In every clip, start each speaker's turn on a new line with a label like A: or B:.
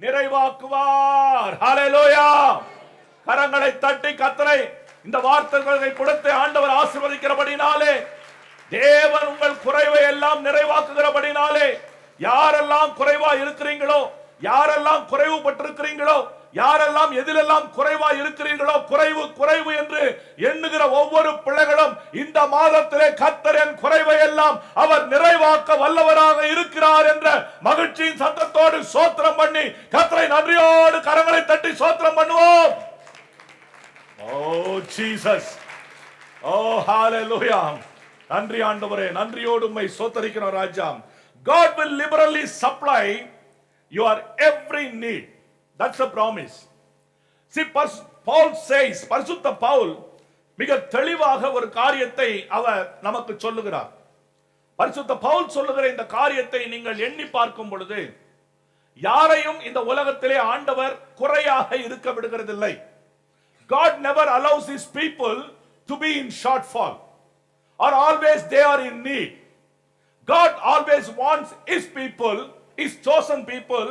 A: நிறைவாக்குவார். ஹல்லேலூயா. கரங்களை தட்டி கர்த்தரை இந்த வார்த்தைகளை கொடுத்து ஆண்டவர் ஆசீர்வதிக்கிறபடினாலே, தேவன் உங்கள் குறைவை எல்லாம் நிறைவாக்குகிறபடினாலே, யாரெல்லாம் குறைவா இருக்கிறீங்களோ, யாரெல்லாம் குறைவுபட்டிருக்கிறீங்களோ, யாரெல்லாம் எதிலெல்லாம் குறைவா இருக்கிறீர்களோ, குறைவு குறைவு என்று எண்ணுகிற ஒவ்வொரு பிள்ளைகளும் இந்த மாதத்திலே கர்த்தர் என் குறைவை எல்லாம் அவர் நிறைவாக்க வல்லவராக இருக்கிறார் என்ற மகிழ்ச்சியின் சத்தத்தோடு ஸ்தோத்திரம் பண்ணி கர்த்தரை நன்றியோடு கரங்களை தட்டி ஸ்தோத்திரம் பண்ணுவோம். ஓ ஜீசஸ், ஓ ஹalleluya. நன்றி ஆண்டவரே, நன்றியோடு உம்மை ஸ்தோத்திரிக்கிறோம் ராஜா. God will liberally supply your every need. That's a promise. See, Paul says, பரிசுத்த பவுல் மிக தெளிவாக ஒரு காரியத்தை அவர் நமக்கு சொல்லுகிறார். பரிசுத்த பவுல் சொல்லுகிற இந்த காரியத்தை நீங்கள் எண்ணி பார்க்கும் பொழுது, யாரையும் இந்த உலகத்திலே ஆண்டவர் குறையாக இருக்க விடுகிறதில்லை. God never allows his people to be in shortfall or always they are in need. God always wants his people, his chosen people,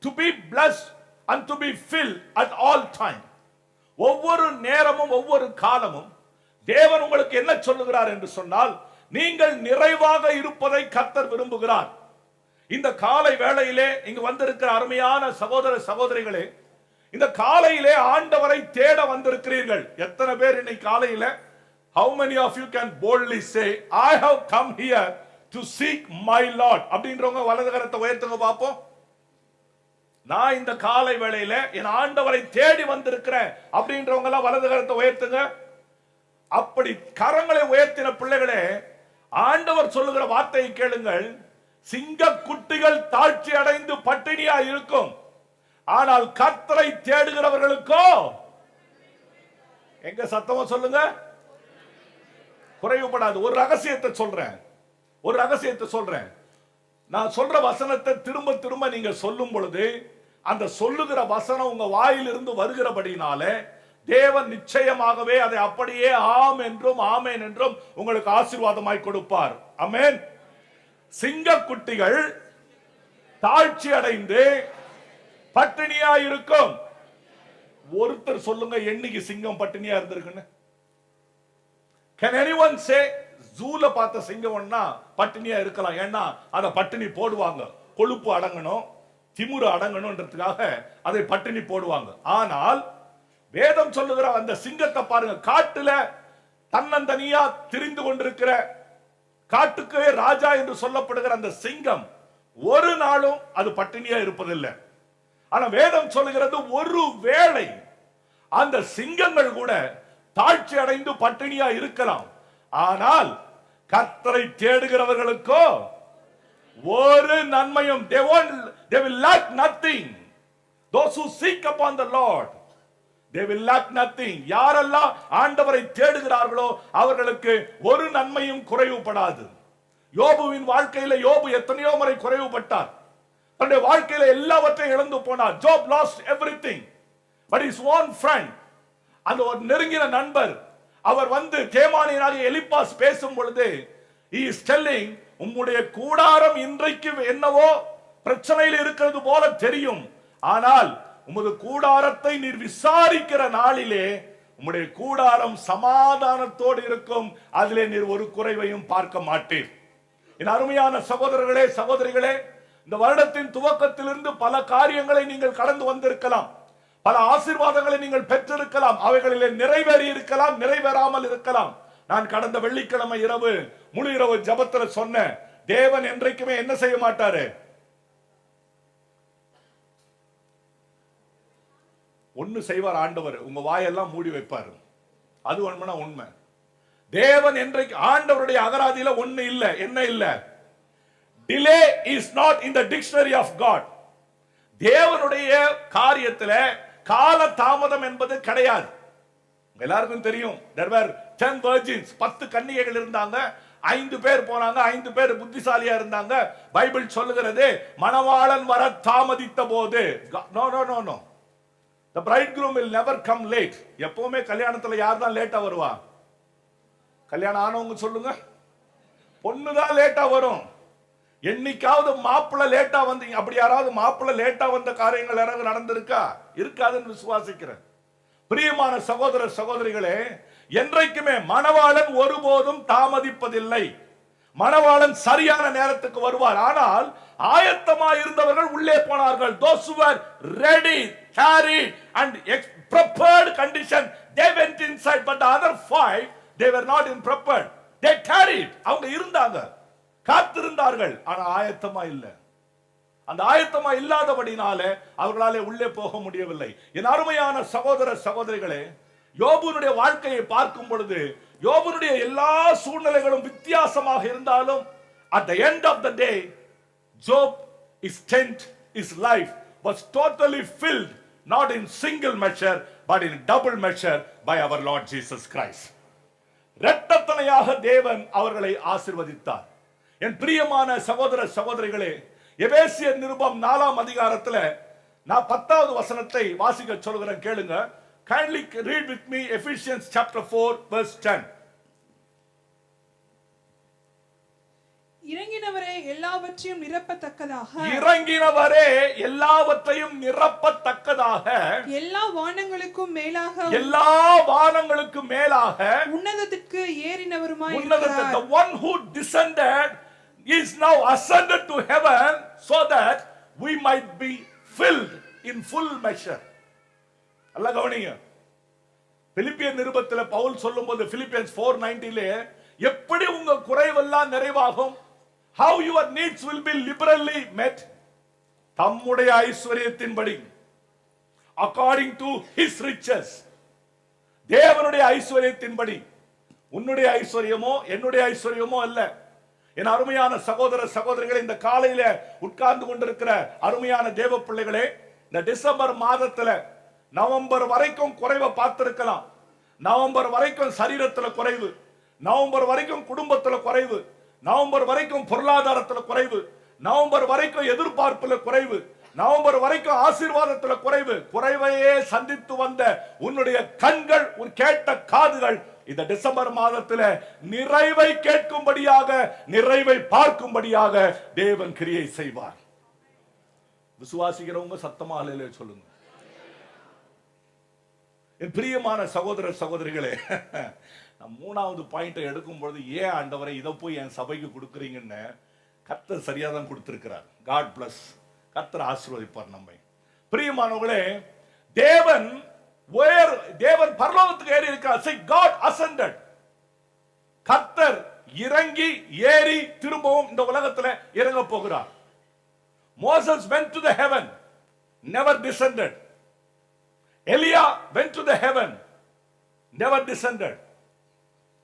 A: to be blessed and to be filled at all time. ஒவ்வொரு நேரமும் ஒவ்வொரு காலமும் தேவன் உங்களுக்கு என்ன சொல்லுகிறார் என்று சொன்னால், நீங்கள் நிறைவாக இருப்பதை கர்த்தர் விரும்புகிறார். இந்த காலை வேளையிலே இங்கு வந்திருக்கிற அருமையான சகோதர சகோதரிகளே, இந்த காலையிலே ஆண்டவரை தேட வந்திருக்கிறீர்கள். எத்தனை பேர் இன்னைக்கு காலையில, how many of you can boldly say I have come here to seek my Lord? அப்படின்றவங்க வலது கரத்தை உயர்த்துங்க பாப்போம். நான் இந்த காலை வேளையில என் ஆண்டவரை தேடி வந்திருக்கிறேன் அப்படின்றவங்க எல்லாம் வலது கரத்தை உயர்த்துங்க. அப்படி கரங்களை உயர்த்தின பிள்ளைகளே, ஆண்டவர் சொல்லுகிற வார்த்தையை கேளுங்கள். சிங்க குட்டிகள் தாழ்ச்சி அடைந்து பட்டினியா இருக்கும், ஆனால் கர்த்தரை தேடுகிறவர்களுக்கோ, எங்க சத்தமா சொல்லுங்க, குறைவுபடாது. ஒரு ரகசியத்தை சொல்றேன், ஒரு ரகசியத்தை சொல்றேன். நான் சொல்ற வசனத்தை திரும்ப திரும்ப நீங்க சொல்லும் பொழுது, அந்த சொல்லுகிற வசனம் உங்க வாயிலிருந்து வருகிறபடினாலே தேவன் நிச்சயமாகவே அதை அப்படியே ஆம் என்றும் ஆமேன் என்றும் உங்களுக்கு ஆசீர்வாதமாய் கொடுப்பார். ஆமென். சிங்க குட்டிகள் தாழ்ச்சி அடைந்து பட்டினியா இருக்கும். ஒருத்தர் சொல்லுங்க, என்னைக்கு சிங்கம் பட்டினியா இருந்திருக்குன்னு? Can anyone say ஜூல பார்த்த சிங்கம்னா பட்டினியா இருக்கலாம்? ஏன்னா அத பட்டினி போடுவாங்க, கொழுப்பு அடங்கணும், திமிரு அடங்கணும்ன்றதுக்காக அதை பட்டினி போடுவாங்க. ஆனால் வேதம் சொல்லுகிற அந்த சிங்கத்தை பாருங்க, காட்டுல தன்னந்தனியா திரிந்து கொண்டிருக்கிற, காட்டுக்கே ராஜா என்று சொல்லப்படுகிற அந்த சிங்கம் ஒரு நாளும் அது பட்டினியா இருப்பதில்லை. ஆனா வேதம் சொல்லுகிறது, ஒரு வேளை அந்த சிங்கங்கள் கூட தாழ்ச்சி அடைந்து பட்டினியா இருக்கலாம், ஆனால் கர்த்தரை தேடுகிறவர்களுக்கோ ஒரு நன்மையும், they will lack nothing. Those who seek upon the Lord, they will lack nothing. யாரெல்லாம் ஆண்டவரை தேடுகிறார்களோ அவர்களுக்கு ஒரு நன்மையும் குறைவுபடாது. யோபுவின் வாழ்க்கையில யோபு எத்தனையோ முறை குறைவுபட்டார். தன்னுடைய வாழ்க்கையில எல்லாவற்றையும் இழந்து போனார். Job lost everything, but his one friend, அந்த ஒரு நெருங்கின நண்பர், அவர் வந்து தேமானியனாகிய எலிப்பாஸ் பேசும் பொழுது, he is telling, உம்முடைய கூடாரம் இன்றைக்கு என்னவோ பிரச்சனையில் இருக்கிறது போல தெரியும், ஆனால் உமது கூடாரத்தை நீர் விசாரிக்கிற நாளிலே உம்முடைய கூடாரம் சமாதானத்தோடு இருக்கும், அதிலே நீர் ஒரு குறைவையும் பார்க்க மாட்டீர். என் அருமையான சகோதரர்களே சகோதரிகளே, இந்த வருடத்தின் துவக்கத்திலிருந்து பல காரியங்களை நீங்கள் கடந்து வந்திருக்கலாம், பல ஆசீர்வாதங்களை நீங்கள் பெற்றிருக்கலாம், அவைகளிலே நிறைவேறி இருக்கலாம், நிறைவேறாமல் இருக்கலாம். நான் கடந்த வெள்ளிக்கிழமை இரவு முழு இரவு ஜபத்துல சொன்ன, தேவன் என்றைக்குமே என்ன செய்ய மாட்டாரு, ஒன்னு செய்வார் ஆண்டவர், உங்க வாயெல்லாம் மூடி வைப்பாரு. அது உண்மைனா உண்மை. தேவன் என்றைக்கு, ஆண்டவருடைய அகராதியில ஒண்ணு இல்ல, என்ன இல்ல, delay is not in the dictionary of God. தேவனுடைய காரியத்துல கால தாமதம் என்பது கிடையாது. எல்லாருக்கும் தெரியும், there were 10 virgins, 10 கன்னிகைகள் இருந்தாங்க, 5 பேர் போனாங்க, 5 பேர் புத்திசாலியா இருந்தாங்க. பைபிள் சொல்லுகிறது, மணவாளன் வர தாமதித்த போது, no no no no, the bridegroom will never come late. எப்பவுமே கல்யாணத்துல யார் தான் லேட்டா வருவா? கல்யாணம் ஆனவங்க சொல்லுங்க, பொண்ணு தான் லேட்டா வரும். என்னைக்காவது மாப்பிள்ள லேட்டா வந்தீங்க, அப்படி யாராவது மாப்பிள்ள லேட்டா வந்த காரியங்கள் யாராவது நடந்திருக்கா? இருக்காதுன்னு விசுவாசிக்கிறேன். பிரியமான சகோதர சகோதரிகளே, என்றைக்குமே மணவாளன் ஒருபோதும் தாமதிப்பதில்லை. மணவாளன் சரியான நேரத்துக்கு வருவார். ஆனால் ஆயத்தமாக இருந்தவர்கள் உள்ளே போனார்கள். those who were ready, carried and prepared condition, they went inside. But the other five, they were not in prepared. They carried. அவங்க இருந்தாங்க, காத்திருந்தார்கள், ஆனா ஆயத்தமா இல்ல. அந்த ஆயத்தமா இல்லாதபடினால அவர்களாலே உள்ளே போக முடியவில்லை. என் அருமையான சகோதர சகோதரிகளே, யோபுனுடைய வாழ்க்கையை பார்க்கும் பொழுது யோபுனுடைய எல்லா சூழ்நிலைகளும் வித்தியாசமாக இருந்தாலும் at the end of the day Job, his tent, his life was totally filled, not in single measure but in double measure by our Lord Jesus Christ. இரட்டத்தனையாக தேவன் அவர்களை ஆசீர்வதித்தார். என் பிரியமான சகோதர சகோதரிகளே, எபேசியர் நிருபம் 4ஆம் அதிகாரத்துல நான் 10வது வசனத்தை வாசிக்க சொல்கிறேன், கேளுங்க. Kindly read with me Ephesians chapter 4 verse 10.
B: இறங்கினவரே எல்லாவற்றையும் நிரப்பத்தக்கதாக,
A: இறங்கினவரே எல்லாவற்றையும் நிரப்பத்தக்கதாக,
B: எல்லா வானங்களுக்கும் மேலாக,
A: எல்லா வானங்களுக்கும் மேலாக
B: உன்னதத்திற்கு ஏறினவருமாய்
A: உன்னதத்தை, the one who descended is now ascended to heaven so that we might be filled in full measure. அல்ல கவனிங்க, பிலிப்பியர் நிருபத்தில் பவுல் சொல்லும்போது பிலிப்பியன்ஸ் 4:19 எப்படி உங்க குறைவெல்லாம் நிறைவாகும், how your needs will be liberally met, தம்முடைய ஐஸ்வரியத்தின்படி, according to his riches, தேவனுடைய ஐஸ்வரியத்தின்படி. உன்னுடைய ஐஸ்வரியமோ என்னுடைய ஐஸ்வரியமோ அல்ல. என் அருமையான சகோதர சகோதரிகளே, இந்த காலையில உட்கார்ந்து கொண்டிருக்கிற அருமையான தேவ பிள்ளைகளே, இந்த டிசம்பர் மாதத்துல நவம்பர் வரைக்கும் குறைவை பார்த்திருக்கலாம். நவம்பர் வரைக்கும் சரீரத்துல குறைவு, நவம்பர் வரைக்கும் குடும்பத்துல குறைவு, நவம்பர் வரைக்கும் பொருளாதாரத்துல குறைவு, நவம்பர் வரைக்கும் எதிர்பார்ப்புல குறைவு, நவம்பர் வரைக்கும் ஆசீர்வாதத்துல குறைவு. குறைவையே சந்தித்து வந்த உன்னுடைய கண்கள், உன் கேட்ட காதுகள் இந்த டிசம்பர் மாதத்துல நிறைவை கேட்கும்படியாக, நிறைவை பார்க்கும்படியாக தேவன் கிரியை செய்வார். விசுவாசிக்கிறவங்க சத்தமா அல்லேலூயா சொல்லுங்க. என் பிரியமான சகோதர சகோதரிகளே, நான் 3வது பாயிண்டை எடுக்கும் பொழுது, ஏன் ஆண்டவரை இதை போய் என் சபைக்கு கொடுக்குறீங்கன்னு கர்த்தர் சரியா தான் கொடுத்திருக்கிறார். காட் பிளஸ், கர்த்தர் ஆசீர்வதிப்பார் நம்மை. பிரியமானவர்களே, தேவன் பரலோகத்துக்கு ஏறி இருக்கிறார். See, God ascended. கர்த்தர் இறங்கி ஏறி திரும்பவும் இந்த உலகத்தில் இறங்க போகிறார். Moses went to the heaven, never descended. Elijah went to the heaven, never descended.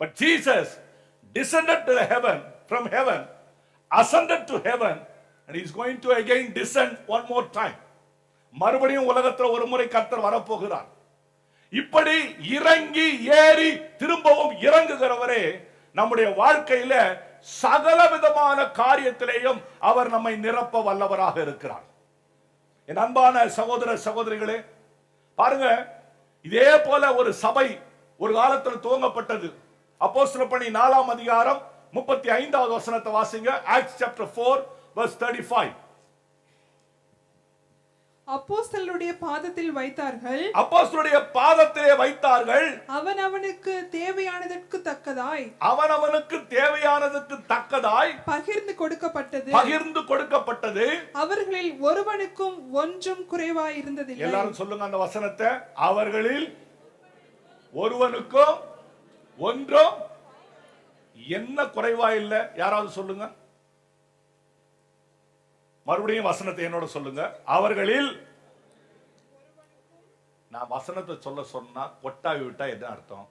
A: But Jesus descended to the heaven, from heaven, ascended to heaven, and he is going to again descend one more time. மறுபடியும் உலகத்தில் ஒரு முறை கர்த்தர் வரப்போகிறார். இப்படி இறங்கி ஏறி திரும்பவும் இறங்குகிறவரே நம்முடைய வாழ்க்கையில சகல விதமான காரியத்திலேயும் அவர் நம்மை நிரப்ப வல்லவராக இருக்கிறார். என் அன்பான சகோதர சகோதரிகளே, பாருங்க, இதே போல ஒரு சபை ஒரு காலத்தில் துவங்கப்பட்டது. அப்போஸ்தலர் பணி 4ஆம் அதிகாரம் 35வது வசனத்தை வாசிங்க. Acts chapter 4 verse 35.
B: அப்போஸ்தலருடைய பாதத்தில் வைத்தார்கள்,
A: அப்போஸ்தலருடைய பாதத்திலே வைத்தார்கள்.
B: அவனவனுக்கு தேவையானதற்கு தக்கதாய்,
A: அவனவனுக்கு தேவையானதற்கு தக்கதாய்
B: பகிர்ந்து கொடுக்கப்பட்டது,
A: பகிர்ந்து கொடுக்கப்பட்டது.
B: அவர்களில் ஒருவனுக்கும் ஒன்றும் குறைவாய் இருந்ததில்லை.
A: எல்லாரும் சொல்லுங்க அந்த வசனத்தை. அவர்களில் ஒருவனுக்கும் ஒன்றும் என்ன குறைவா இல்ல. யாராவது சொல்லுங்க, மறுபடியும் வசனத்தை என்னோட சொல்லுங்க. அவர்களில், நான் வசனத்தை சொல்ல சொன்னா கொட்டாவி விட்டா என்ன அர்த்தம்?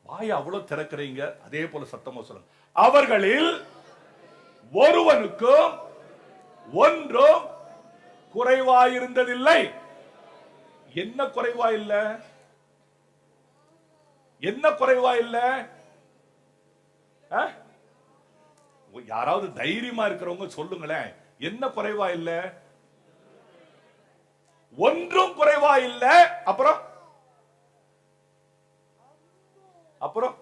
A: வாயை அவ்வளவு திறக்கிறீங்க, அதே போல சத்தமா சொல்லுங்க. அவர்களில் ஒருவனுக்கும் ஒன்றும் குறைவாயிருந்ததில்லை. என்ன குறைவா இல்ல? என்ன குறைவா இல்ல? யாராவது தைரியமா இருக்கிறவங்க சொல்லுங்களேன், என்ன குறைவா இல்ல? ஒன்றும் குறைவா இல்ல. அப்புறம் அப்புறம்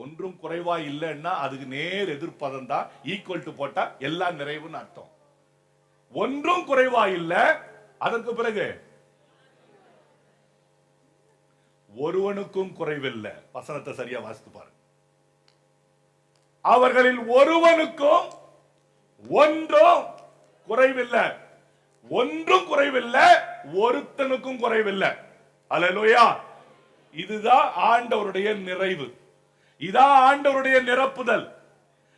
A: ஒன்றும் குறைவா இல்லைன்னா அதுக்கு நேர் எதிர்ப்பதம் தான் ஈக்குவல் டு போட்டா எல்லாம் நிறைவுன்னு அர்த்தம். ஒன்றும் குறைவா இல்ல, அதற்கு பிறகு ஒருவனுக்கும் குறைவில்லை. வசனத்தை சரியா வாசித்து பாருங்க. அவர்களில் ஒருவனுக்கும் ஒன்றும் குறைவில்லை. ஒன்றும் குறைவில்லை, ஒருத்தனுக்கும் குறைவில்லை. அல்லேலூயா. இதுதான் ஆண்டவருடைய நிறைவு, இதான் ஆண்டவருடைய நிரப்புதல்.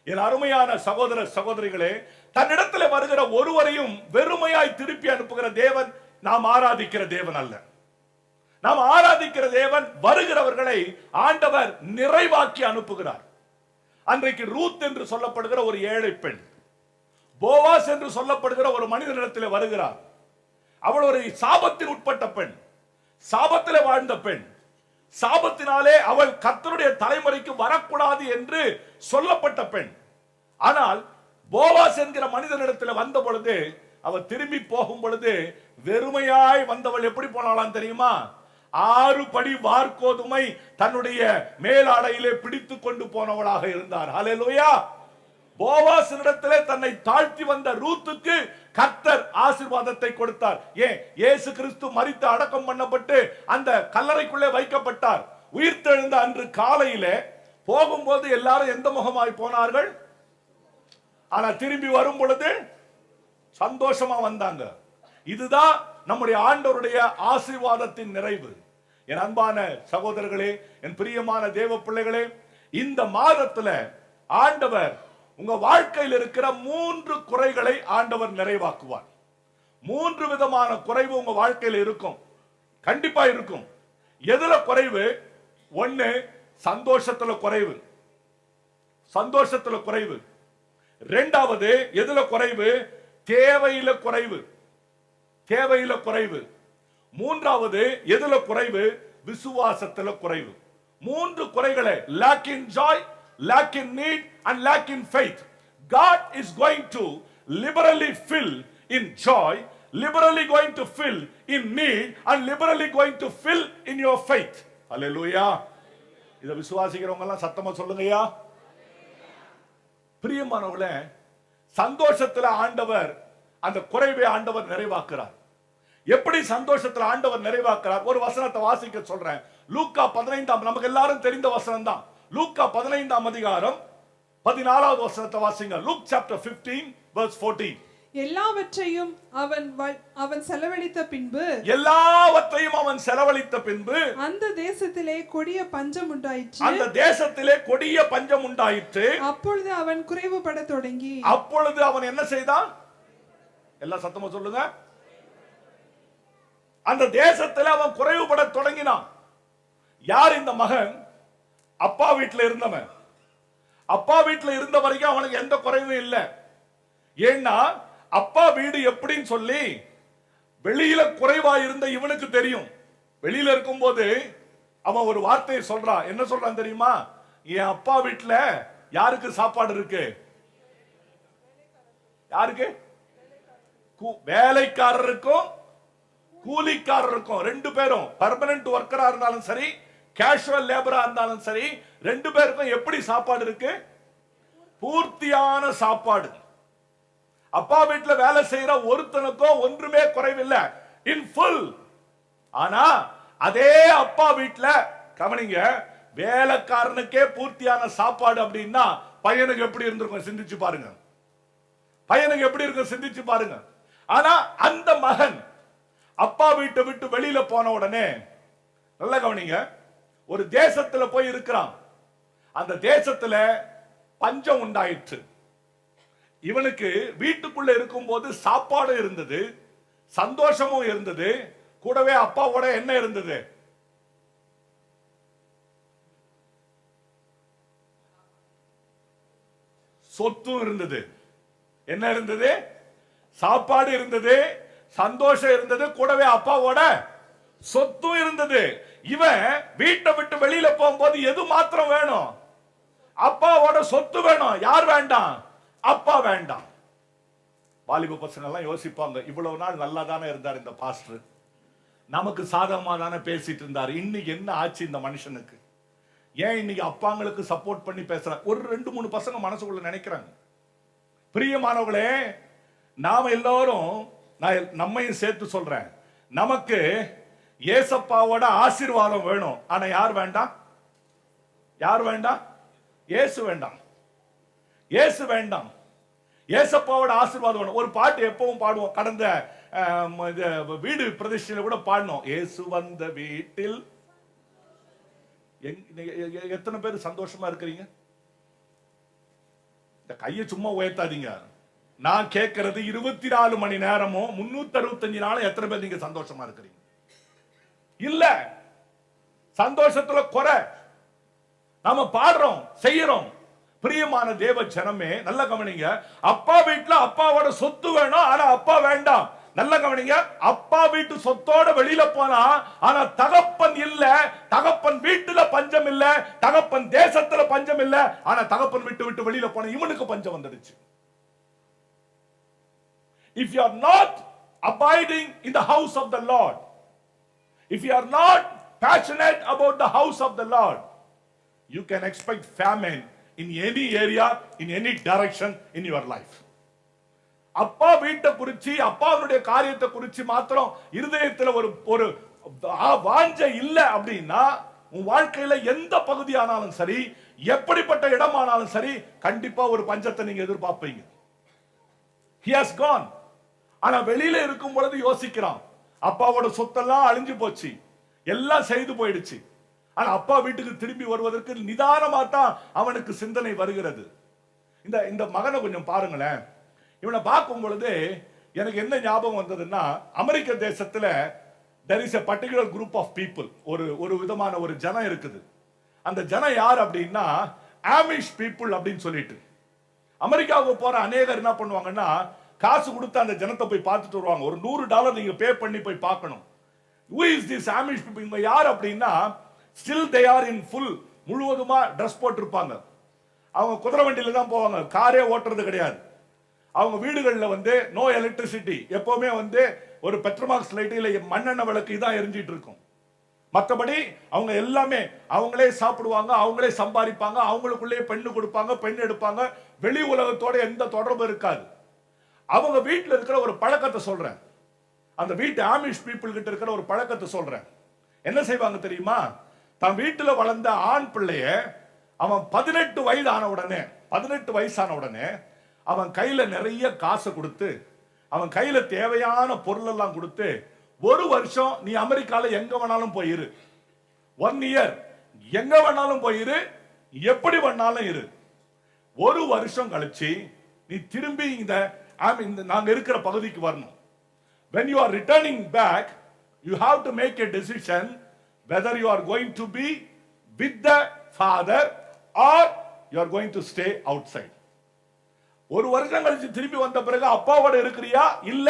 A: என் அருமையான சகோதர சகோதரிகளே, தன்னிடத்தில் வருகிற ஒருவரையும் வெறுமையாய் திருப்பி அனுப்புகிற தேவன் நாம் ஆராதிக்கிற தேவன் அல்ல. நாம் ஆராதிக்கிற தேவன் வருகிறவர்களை ஆண்டவர் நிறைவாக்கி அனுப்புகிறார். அன்றைக்கு ரூத் என்று சொல்லப்படுகிற ஒரு ஏழை பெண் போவாஸ் என்று சொல்லப்படுகிற ஒரு மனிதனிடத்தில் வருகிறார். அவள் ஒரு சாபத்தின் உட்பட்ட பெண், சாபத்திலே வாழ்ந்த பெண். சாபத்தினாலே அவள் கர்த்தருடைய தலைமுறைக்கு வரக்கூடாது என்று சொல்லப்பட்ட பெண். ஆனால் போவாஸ் என்கிற மனிதனிடத்தில் வந்த பொழுது, அவள் திரும்பி போகும் பொழுது வெறுமையாய் வந்தவள் எப்படி போனாலாம் தெரியுமா? 6 படி வார்கோதுமை தன்னுடைய மேலாடையிலே பிடித்து கொண்டு போனவளாக இருந்தார். ஹல்லேலூயா. போவாசினிடத்திலே தன்னை தாழ்த்தி வந்த ரூத்துக்கு கர்த்தர் ஆசீர்வாதத்தை கொடுத்தார். ஏன்? இயேசு கிறிஸ்து மரித்து அடக்கம் பண்ணப்பட்டு அந்த கல்லறைக்குள்ளே வைக்கப்பட்டார். உயிர்த்தெழுந்த அன்று காலையிலே போகும்போது எல்லாரும் எந்த முகமாய் போனார்கள்? ஆனா திரும்பி வரும் பொழுது சந்தோஷமா வந்தாங்க. இதுதான் நம்முடைய ஆண்டவருடைய ஆசீர்வாதத்தின் நிறைவு. என் அன்பான சகோதரர்களே, என் பிரியமான தேவ பிள்ளைகளே, இந்த மாதத்துல ஆண்டவர் உங்க வாழ்க்கையில் இருக்கிற 3 குறைகளை ஆண்டவர் நிறைவாக்குவார். 3 விதமான குறைவு உங்க வாழ்க்கையில் இருக்கும், கண்டிப்பா இருக்கும். எதுல குறைவு? 1, சந்தோஷத்துல குறைவு. சந்தோஷத்துல குறைவு. 2வது எதுல குறைவு? தேவையில குறைவு. தேவையில குறைவு. 3வது எதுல குறைவு? விசுவாசத்துல குறைவு. 3 குறைகளை, lack in joy, lack in need and lack in faith. God is going to liberally fill in joy, liberally going to fill in need and liberally going to fill in your faith. Hallelujah. இத விசுவாசிக்கிறவங்க எல்லாம் சத்தமா சொல்லுங்கயா. பிரியமானவர்களே, சந்தோஷத்துல ஆண்டவர் அந்த குறைவை ஆண்டவர் நிறைவாக்குறார். எப்படி சந்தோஷத்துல ஆண்டவர் நிறைவாக்குறார்? ஒரு வசனத்தை வாசிக்க சொல்றேன். லூக்கா 15, நமக்கு எல்லாரும் தெரிந்த வசனம் தான். லூக்கா 15 அதிகாரம் 14வது வசனத்தை வாசிங்க. Look chapter 15 verse 14.
B: எல்லாவற்றையும் அவன் செலவழித்த பின்பு,
A: எல்லாவற்றையும் அவன் செலவழித்த பின்பு
B: அந்த தேசத்திலே கொடிய பஞ்சம் உண்டாயிற்று.
A: அந்த தேசத்திலே கொடிய பஞ்சம் உண்டாயிற்று.
B: அப்பொழுது அவன் குறைவுபட தொடங்கி,
A: அப்பொழுது அவன் என்ன செய்தான்? எல்லாம் சத்தமா சொல்லுங்க. அந்த தேசத்துல அவன் குறைவுபட தொடங்கினான். யார் இந்த மகன்? அப்பா வீட்டுல இருந்தவன். அப்பா வீட்டுல இருந்த வரைக்கும் அவனுக்கு எந்த குறைவும் இல்லை. ஏன்னா அப்பா வீடு எப்படின்னு சொல்லி வெளியில குறைவா இருந்த இவனுக்கு தெரியும். வெளியில இருக்கும்போது அவன் ஒரு வார்த்தையை சொல்றான். என்ன சொல்றான் தெரியுமா? என் அப்பா வீட்டுல யாருக்கு சாப்பாடு இருக்கு? யாருக்கு? வேலைக்காரருக்கும் கூலிக்காரருக்கும், 2 பேரும் பர்மனன்ட் ஒர்க்கரா இருந்தாலும் சரி, கேஷுவல் லேபரா இருந்தாலும் சரி, 2 பேருக்கும் எப்படி சாப்பாடு இருக்கு? பூர்த்தியான சாப்பாடு. அப்பா வீட்டுல வேலை செய்யற ஒருத்தனுக்கும் ஒன்றுமே குறைவில்லை, இன் ஃபுல். ஆனா அதே அப்பா வீட்டுல கவனிங்க, வேலைக்காரனுக்கே பூர்த்தியான சாப்பாடு அப்படின்னா பையனுக்கு எப்படி இருந்திருக்கும் சிந்திச்சு பாருங்க. பையனுக்கு எப்படி இருக்கும் சிந்திச்சு பாருங்க. ஆனா அந்த மகன் அப்பா வீட்டை விட்டு வெளியில போன உடனே, நல்ல கவனிங்க, ஒரு தேசத்துல போய் இருக்கிறான். அந்த தேசத்துல பஞ்சம் உண்டாயிற்று. இவனுக்கு வீட்டுக்குள்ள இருக்கும் போது சாப்பாடு இருந்தது, சந்தோஷமும் இருந்தது, கூடவே அப்பாவோட என்ன இருந்தது? சொத்தும் இருந்தது. என்ன இருந்தது? சாப்பாடு இருந்தது, சந்தோஷம் இருந்தது, கூடவே அப்பாவோட சொத்தும் இருந்தது. இவன் வீட்டை விட்டு வெளியில போகும்போது எது மாத்திரம் வேணும்? அப்பாவோட சொத்து வேணும். யார் வேண்டாம்? அப்பா வேண்டாம். வாலிப பசங்க எல்லாம் யோசிப்பாங்க, இவ்வளவு நாள் நல்லா தானே இருந்தார் இந்த பாஸ்டர், நமக்கு சாதகமா தானே பேசிட்டு இருந்தார், இன்னைக்கு என்ன ஆச்சு இந்த மனுஷனுக்கு? ஏன் இன்னைக்கு அப்பாங்களுக்கு சப்போர்ட் பண்ணி பேசுற ஒரு 2-3 பசங்க மனசுக்குள்ள நினைக்கிறாங்க. பிரியமானவர்களே, நாம எல்லாரும், நான் நம்மையும் சேர்த்து சொல்றேன், நமக்கு ஏசப்பாவோட ஆசீர்வாதம் வேணும். ஆனா யார் வேண்டாம்? யார் வேண்டாம்? இயேசு வேண்டாம். இயேசு வேண்டாம். ஏசப்பாவோட ஆசீர்வாதம் வேணும். ஒரு பாட்டு எப்பவும் பாடுவோம். கடந்த வீடு பிரதிஷ்டையில கூட பாடணும். இயேசு வந்த வீட்டில். எத்தனை பேர் சந்தோஷமா இருக்கிறீங்க? இந்த கையை சும்மா உயர்த்தாதீங்க. நான் கேட்கிறது 24 மணி நேரமும் 365 நாளும் எத்தனை பேர் நீங்க சந்தோஷமா இருக்கிறீங்க? இல்ல, சந்தோஷத்துல குறை. நாம பாடுறோம், செய்யறோம். பிரியமான தேவ ஜனமே, நல்ல கவனிங்க. அப்பா வீட்டுல அப்பாவோட சொத்து வேணும், ஆனா அப்பா வேண்டாம். நல்ல கவனிங்க. அப்பா வீட்டு சொத்தோட வெளியில போனா, ஆனா தகப்பன் இல்ல. தகப்பன் வீட்டுல பஞ்சம் இல்ல, தகப்பன் தேசத்துல பஞ்சம் இல்ல. ஆனா தகப்பன் விட்டு வெளியில போன இவனுக்கு பஞ்சம் வந்துடுச்சு. If you are not abiding in the house of the Lord, if you are not passionate about the house of the Lord, you can expect famine in any area, in any direction in your life. அப்பா வீட்டை குறிச்சு, அப்பாவுடைய காரியத்தை குறிச்சு மாத்திரம் இருதயத்துல ஒரு வாஞ்ச இல்ல அப்படின்னா, உன் வாழ்க்கையில எந்த பகுதியானாலும் சரி, எப்படிப்பட்ட இடமானாலும் சரி, கண்டிப்பா ஒரு பஞ்சத்தை நீங்க எதிர்பார்ப்பீங்க. He has gone. ஆனா வெளியில இருக்கும் பொழுது யோசிக்கிறான், அப்பாவோட சொத்தெல்லாம் அழிஞ்சு போச்சு, எல்லாம் செய்து போயிடுச்சு. ஆனா அப்பா வீட்டுக்கு திரும்பி வருவதற்கு நிதானமா தான் அவனுக்கு சிந்தனை வருகிறது. இந்த மகனை கொஞ்சம் பாருங்களேன். இவனை பார்க்கும் பொழுது எனக்கு என்ன ஞாபகம் வந்ததுன்னா, அமெரிக்க தேசத்துல there is a particular group of people, ஒரு விதமான ஒரு ஜனம் இருக்குது. அந்த ஜனம் யார் அப்படின்னா ஆமிஷ் பீப்புள் அப்படின்னு சொல்லிட்டு. அமெரிக்காவுக்கு போற அநேகர் என்ன பண்ணுவாங்கன்னா, காசு கொடுத்து அந்த ஜனத்தை போய் பார்த்துட்டு வருவாங்க. ஒரு $100 நீங்க பே பண்ணி போய் பார்க்கணும். Who is this Amish people? இவங்க யார் அப்படின்னா, still they are in full, முழுவதுமா ட்ரெஸ் போட்டிருப்பாங்க. அவங்க குதிரை வண்டியில தான் போவாங்க, காரே ஓட்டுறது கிடையாது. அவங்க வீடுகளில் நோ எலக்ட்ரிசிட்டி, எப்பவுமே ஒரு பெட்ரோமாக்ஸ் லைட் இல்ல மண்ணெண்ணெய் விளக்கு தான் எரிஞ்சிட்டு இருக்கும். மற்றபடி அவங்க எல்லாமே அவங்களே சாப்பிடுவாங்க, அவங்களே சம்பாதிப்பாங்க, அவங்களுக்குள்ளே பெண்ணு கொடுப்பாங்க, பெண் எடுப்பாங்க. வெளி உலகத்தோட எந்த தொடர்பு இருக்காது. அவங்க வீட்டில் இருக்கிற ஒரு பழக்கத்தை சொல்றேன். அந்த வீட்டு ஆமிஷ் பீப்புள் கிட்ட இருக்கிற ஒரு பழக்கத்தை சொல்றேன். என்ன செய்வாங்க தெரியுமா? தன் வீட்டில் வளர்ந்த ஆண் பிள்ளைய அவன் 18 வயசான உடனே அவன் கையில நிறைய காசை கொடுத்து, அவன் கையில தேவையான பொருள் எல்லாம் கொடுத்து, 1 வருஷம் நீ அமெரிக்கால எங்க வேணாலும் போயிரு, 1 இயர் எங்க வேணாலும் போயிரு, எப்படி வேணாலும் இரு, 1 வருஷம் கழிச்சு நீ திரும்பி நாங்க இருக்கிற பகுதிக்கு வரணும். When you are returning back, you have to make a decision whether you are going to be with the father or you are going to stay outside. 1 வருஷம் கழிச்சு திரும்பி வந்த பிறகு அப்பாவோட இருக்கிறியா, இல்ல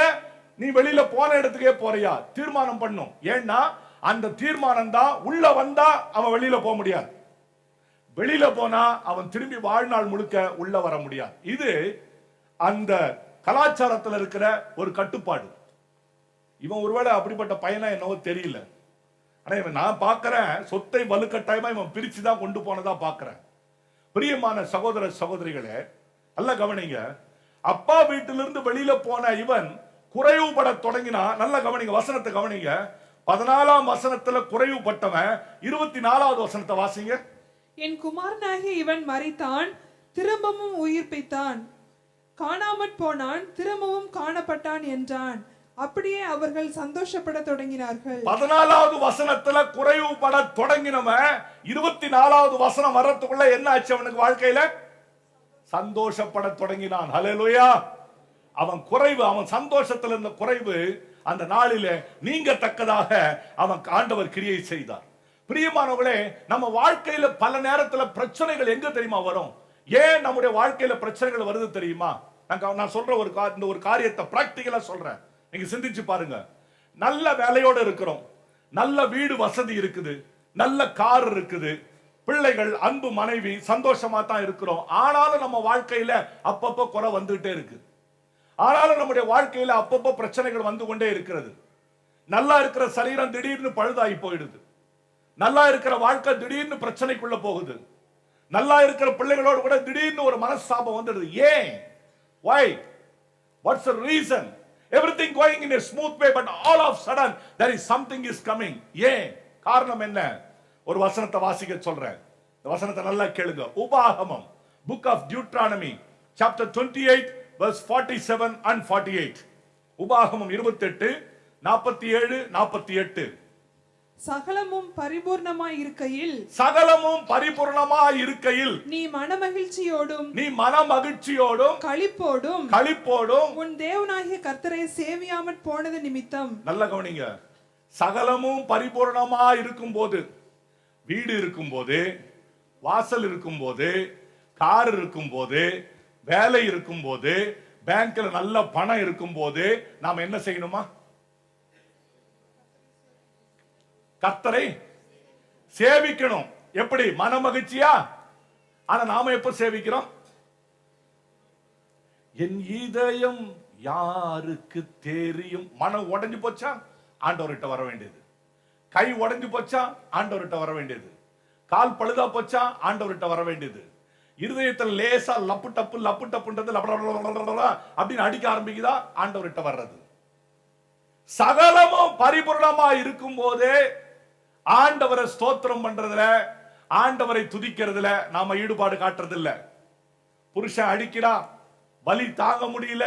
A: நீ வெளியில போன இடத்துக்கே போறியா, தீர்மானம் பண்ணும். ஏன்னா அந்த தீர்மானம் தான் உள்ள வந்தா அவன் வெளியில போக முடியாது, வெளியில போனா அவன் திரும்பி வாழ்நாள் முழுக்க உள்ள வர முடியாது. இது அந்த கலாச்சாரத்தில் இருக்கிற ஒரு கட்டுப்பாடு. இவன் ஒருவேளை அப்படிப்பட்ட பையனா என்னவோ தெரியல. ஆனா இவன் நான் பார்க்கிறேன், சொத்தை வலுக்கட்டாயமா இவன் பிரிச்சுதான் கொண்டு போனதா பார்க்கிறேன். பிரியமான சகோதர சகோதரிகளே, நல்ல கவனிங்க. அப்பா வீட்டிலிருந்து வெளியில போன இவன் குறைவுபட தொடங்கினா. நல்ல கவனிங்க, வசனத்தை கவனிங்க. 14ஆம் வசனத்துல குறைவுபட்டவன் 24வது வசனத்தை வாசிங்க.
B: என் குமாரனாகிய இவன் மரித்தான், திரும்பவும் உயிர்ப்பித்தான், காணாமற் போனான், திரும்பவும் காணப்பட்டான் என்றான். அப்படியே அவர்கள் சந்தோஷப்பட தொடங்கினார்கள். 14வது வசனத்துல குறைவுபட தொடங்கினவன் 24வது வசனம் வரத்துக்குள்ள என்ன ஆச்சு? அவனுக்கு வாழ்க்கையில சந்தோஷப்பட தொடங்கினான். ஹல்லேலூயா. அவன் குறைவு, அவன் சந்தோஷத்துல இருந்த குறைவு அந்த நாளிலே நீங்க தக்கதாக அவன் ஆண்டவர் கிரியை செய்தார். பிரியமானவர்களே, நம்ம வாழ்க்கையில பல நேரத்துல பிரச்சனைகள் எங்க தெரியுமா வரும்? ஏன் நம்முடைய வாழ்க்கையில பிரச்சனைகள் வருது தெரியுமா? நான் சொல்ற ஒரு காரியத்தை பிராக்டிகலா சொல்றேன், நீங்க சிந்திச்சு பாருங்க. நல்ல வேலையோட இருக்கிறோம், நல்ல வீடு வசதி இருக்குது, நல்ல கார் இருக்குது, பிள்ளைகள், அன்பு மனைவி, சந்தோஷமா தான் இருக்கிறோம். ஆனாலும் நம்ம வாழ்க்கையில அப்பப்போ குறை வந்துகிட்டே இருக்கு. ஆனாலும் நம்முடைய வாழ்க்கையில அப்பப்போ பிரச்சனைகள் வந்து கொண்டே இருக்கிறது. நல்லா இருக்கிற சரீரம் திடீர்னு பழுதாகி போயிடுது.
A: நல்லா இருக்கிற வாழ்க்கை திடீர்னு பிரச்சனைக்குள்ள போகுது. நல்லா இருக்கிற பிள்ளைகளோடு கூட திடீர்னு ஒரு மனஸ்தாபம் வந்துடுது. ஏன்? why? what's the reason? everything going in a smooth way, but all of sudden there is something is coming. ஏன்? காரணம் என்ன? ஒரு வசனத்தை வாசிக்க சொல்றேன். இந்த வசனத்தை நல்லா கேளுங்க. உபாகமம், book of Deuteronomy, chapter 28 verse 47 and 48. உபாகமம் 28 47 48.
B: சகலமும் பரிபூர்ணமாய் இருக்கையில்,
A: சகலமும் பரிபூர்ணமாய் இருக்கையில்,
B: நீ மனமகிழ்ச்சியோடும்
A: களிப்போடும்
B: உன் தேவனாகிய கர்த்தரை சேவியாமற் போனது நிமித்தம்.
A: நல்ல கவனிங்க. சகலமும் பரிபூர்ணமாய் இருக்கும்போது, வீடு இருக்கும்போது, வாசல் இருக்கும்போது, கார் இருக்கும்போது, வேலை இருக்கும்போது, பேங்க்ல நல்ல பணம் இருக்கும்போது நாம என்ன செய்யணுமா? கர்த்தரை சேவிக்கணும். எப்படி? மன மகிழ்ச்சியா. ஆனா நாம எப்ப சேவிக்கிறோம்? என் இதயம் யாருக்கு தெரியும். மனம் உடைஞ்சு போச்சா ஆண்டவர்கிட்ட வர வேண்டியது. கை உடைஞ்சு போச்சா ஆண்டவர்கிட்ட வர வேண்டியது. கால் பழுதா போச்சா ஆண்டவர்கிட்ட வர வேண்டியது. இருதயத்தில் லேசா லப்பு டப்புன்றது அப்படின்னு அடிக்க ஆரம்பிக்குதா ஆண்டவர்கிட்ட வர்றது. சகலமும் பரிபூர்ணமா இருக்கும் போதே ஆண்டவரை ஸ்தோத்திரம் பண்றதுல, ஆண்டவரை துதிக்கிறதுல நாம ஈடுபாடு காட்டுறது இல்ல. புருஷன் அடிக்கிறா, வலி தாங்க முடியல,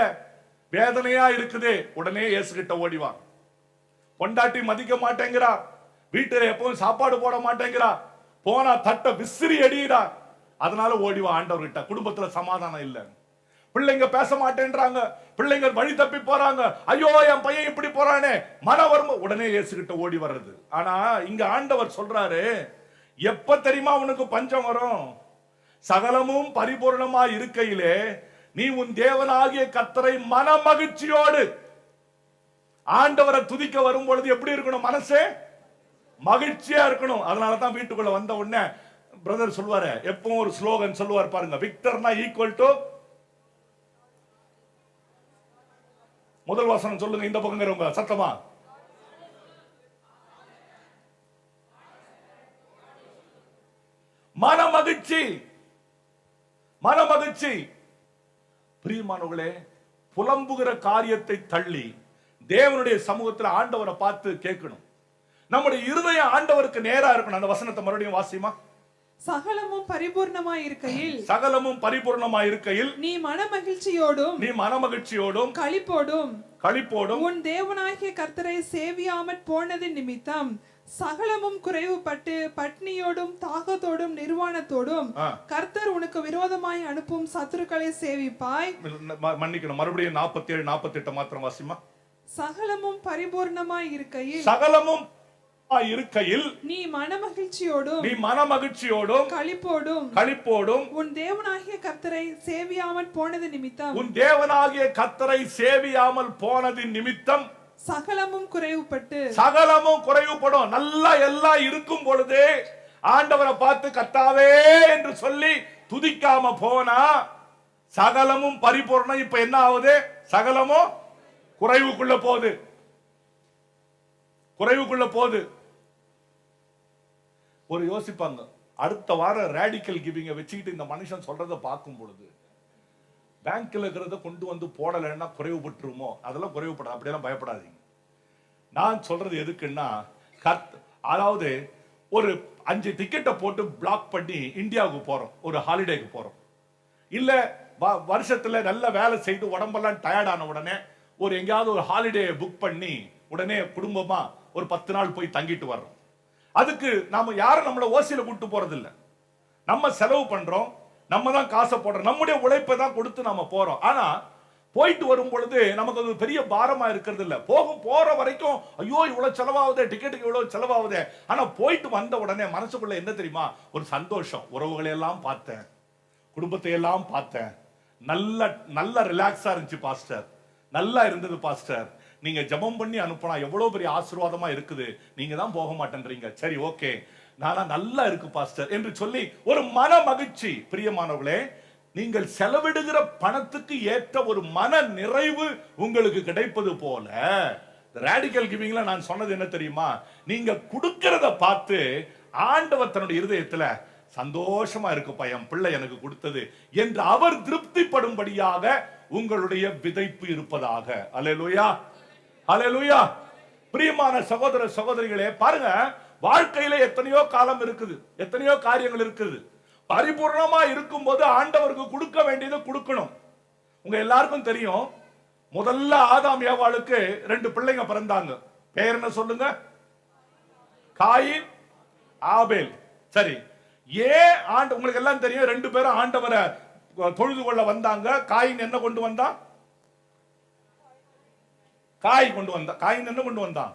A: வேதனையா இருக்குது, உடனே இயேசு கிட்ட ஓடிவான். பொண்டாட்டி மதிக்க மாட்டேங்கிறா, வீட்டுல எப்பவும் சாப்பாடு போட மாட்டேங்கிறா, போனா தட்ட விசிறி அடிடா, அதனால ஓடிவா ஆண்டவர்கிட்ட. குடும்பத்துல சமாதானம் இல்ல, பிள்ளைங்க பேச மாட்டேன்றாங்க, பிள்ளைங்க வழி தப்பி போறாங்க, ஐயோ என் பையன் இப்படி போறானே, மன வரும், உடனே இயேசு கிட்ட ஓடி வர்றது. ஆனா இங்க ஆண்டவர் சொல்றாரு, எப்ப தெரியுமா உனக்கு பஞ்சம் வரும்? சகலமும் பரிபூர்ணமா இருக்கையிலே நீ உன் தேவனாகிய கர்த்தரை மன மகிழ்ச்சியோடு ஆண்டவரை துதிக்க வரும் பொழுது எப்படி இருக்கணும்? மனசே மகிழ்ச்சியா இருக்கணும். அதனாலதான் வீட்டுக்குள்ள வந்த உடனே பிரதர் சொல்வாரு, எப்பவும் ஒரு ஸ்லோகன் சொல்லுவார் பாருங்க, விக்டர்னா ஈக்குவல் டு, முதல் வசனம் சொல்லுங்க இந்த பக்கங்கிறவங்க சத்தமா. மன மகிழ்ச்சி, மன மகிழ்ச்சி. பிரியமானவர்களே, புலம்புகிற காரியத்தை தள்ளி தேவனுடைய சமூகத்தில் ஆண்டவரை பார்த்து கேட்கணும். நம்முடைய இருதயம் ஆண்டவருக்கு நேரா இருக்கணும். அந்த வசனத்தை மறுபடியும் வாசிமா.
B: சகலமும் பரிபூர்ணமாய் இருக்கையில்,
A: சகலமும் பரிபூர்ணமாய் இருக்கையில்
B: நீ மனமகிழ்ச்சியோடும்
A: களிப்போடும்
B: உன் தேவனாகிய கர்த்தரை சேவியாமற் போனது நிமித்தம் சகலமும் குறைவுபட்டு பட்னியோடும் தாகத்தோடும் நிர்வாணத்தோடும் கர்த்தர் உனக்கு விரோதமாய் அனுப்பும் சத்துருக்களை சேவிப்பாய்.
A: மன்னிக்கணும், மறுபடியும் 47 48 மாத்திரம் வாசிமா.
B: சகலமும் பரிபூர்ணமாய் இருக்கையில்
A: நீ மனமகிழ்ச்சியோடும் களிப்போடும்
B: உன் தேவனாகிய கர்த்தரை சேவியாமல் போனது நிமித்தம் சகலமும்
A: குறைவுபடும். நல்லா எல்லாம் இருக்கும் பொழுது ஆண்டவரை பார்த்து கர்த்தாவே என்று சொல்லி துதிக்காம போனா சகலமும் பரிபூர்ணம். இப்ப என்ன ஆகுது? சகலமும் குறைவுக்குள்ள போகுது. ஒரு யோசிப்பாங்க, அடுத்த வாரம் ரேடிக்கல் கிவிங்க வச்சுக்கிட்டு இந்த மனுஷன் சொல்றதை பார்க்கும் பொழுது பேங்க்ல இருக்கிறத கொண்டு வந்து போடலைன்னா குறைவுபட்டுருமோ? அதெல்லாம் குறைவுபட, அப்படியெல்லாம் பயப்படாதீங்க. நான் சொல்றது எதுக்குன்னா, அதாவது ஒரு 5 டிக்கெட்டை போட்டு பிளாக் பண்ணி இந்தியாவுக்கு போறோம், ஒரு ஹாலிடேக்கு போறோம், இல்ல வருஷத்துல நல்ல வேலை செய்து உடம்பெல்லாம் டயர்ட் ஆன உடனே ஒரு எங்கேயாவது ஒரு ஹாலிடே புக் பண்ணி உடனே குடும்பமா ஒரு 10 நாள் போய் தங்கிட்டு வர்றோம். அதுக்கு நாம யாரும் நம்மள ஓசியில கூட்டு போறது இல்ல, நம்ம செலவு பண்றோம், நம்ம தான் காசை போடுறோம், நம்முடைய உழைப்பை தான் கொடுத்து நாம போறோம். ஆனா போயிட்டு வரும் பொழுது நமக்கு அது பெரிய பாரமா இருக்கிறது இல்ல. போற வரைக்கும் ஐயோ இவ்வளவு செலவாகுதே, டிக்கெட்டுக்கு இவ்வளவு செலவாகுதே. ஆனா போயிட்டு வந்த உடனே மனசுக்குள்ள என்ன தெரியுமா? ஒரு சந்தோஷம். உறவுகளை எல்லாம் பார்த்தேன், குடும்பத்தை எல்லாம் பார்த்தேன், நல்ல ரிலாக்ஸா இருந்துச்சு பாஸ்டர், நல்லா இருந்தது பாஸ்டர், நீங்க ஜெபம் பண்ணி அனுப்பினா எவ்வளவு பெரிய ஆசீர்வாதமா இருக்குது, நீங்க தான் போக மாட்டேன்றீங்க, சரி ஓகே நானா நல்லா இருக்கு பாஸ்டர் என்று சொல்லி ஒரு மன மகிழ்ச்சி. பிரியமானவர்களே, நீங்கள் செலவிடுகிற பணத்துக்கு ஏற்ற ஒரு மன நிறைவு உங்களுக்கு கிடைப்பது போல ரேடிக்கல் கிவிங்ல நான் சொன்னது என்ன தெரியுமா? நீங்க கொடுக்கிறத பார்த்து ஆண்டவர் தன்னுடைய இருதயத்துல சந்தோஷமா இருக்குப்பா, என் பிள்ளை எனக்கு கொடுத்தது என்று அவர் திருப்திப்படும்படியாக உங்களுடைய விதைப்பு இருப்பதாக. அல்லேலூயா, அல்லேலூயா. பிரியமான சகோதர சகோதரிகளே, பாருங்க, வாழ்க்கையில எத்தனையோ காலம் இருக்குது, எத்தனையோ காரியங்கள் இருக்குது. பரிபூர்ணமா இருக்கும்போது ஆண்டவருக்கு கொடுக்க வேண்டியதை கொடுக்கணும். உங்க எல்லாருக்கும் தெரியும், முதல்ல ஆதாம் ஏவாளுக்கு 2 பிள்ளைங்க பிறந்தாங்க. பெயர் என்ன சொல்லுங்க? காயின், ஆபேல். சரி, உங்களுக்கு எல்லாம் தெரியும், 2 பேரும் ஆண்டவரை தொழுது கொள்ள வந்தாங்க. காயின் என்ன கொண்டு வந்தான்? காய் கொண்டு வந்தான். காயின் என்ன கொண்டு வந்தான்?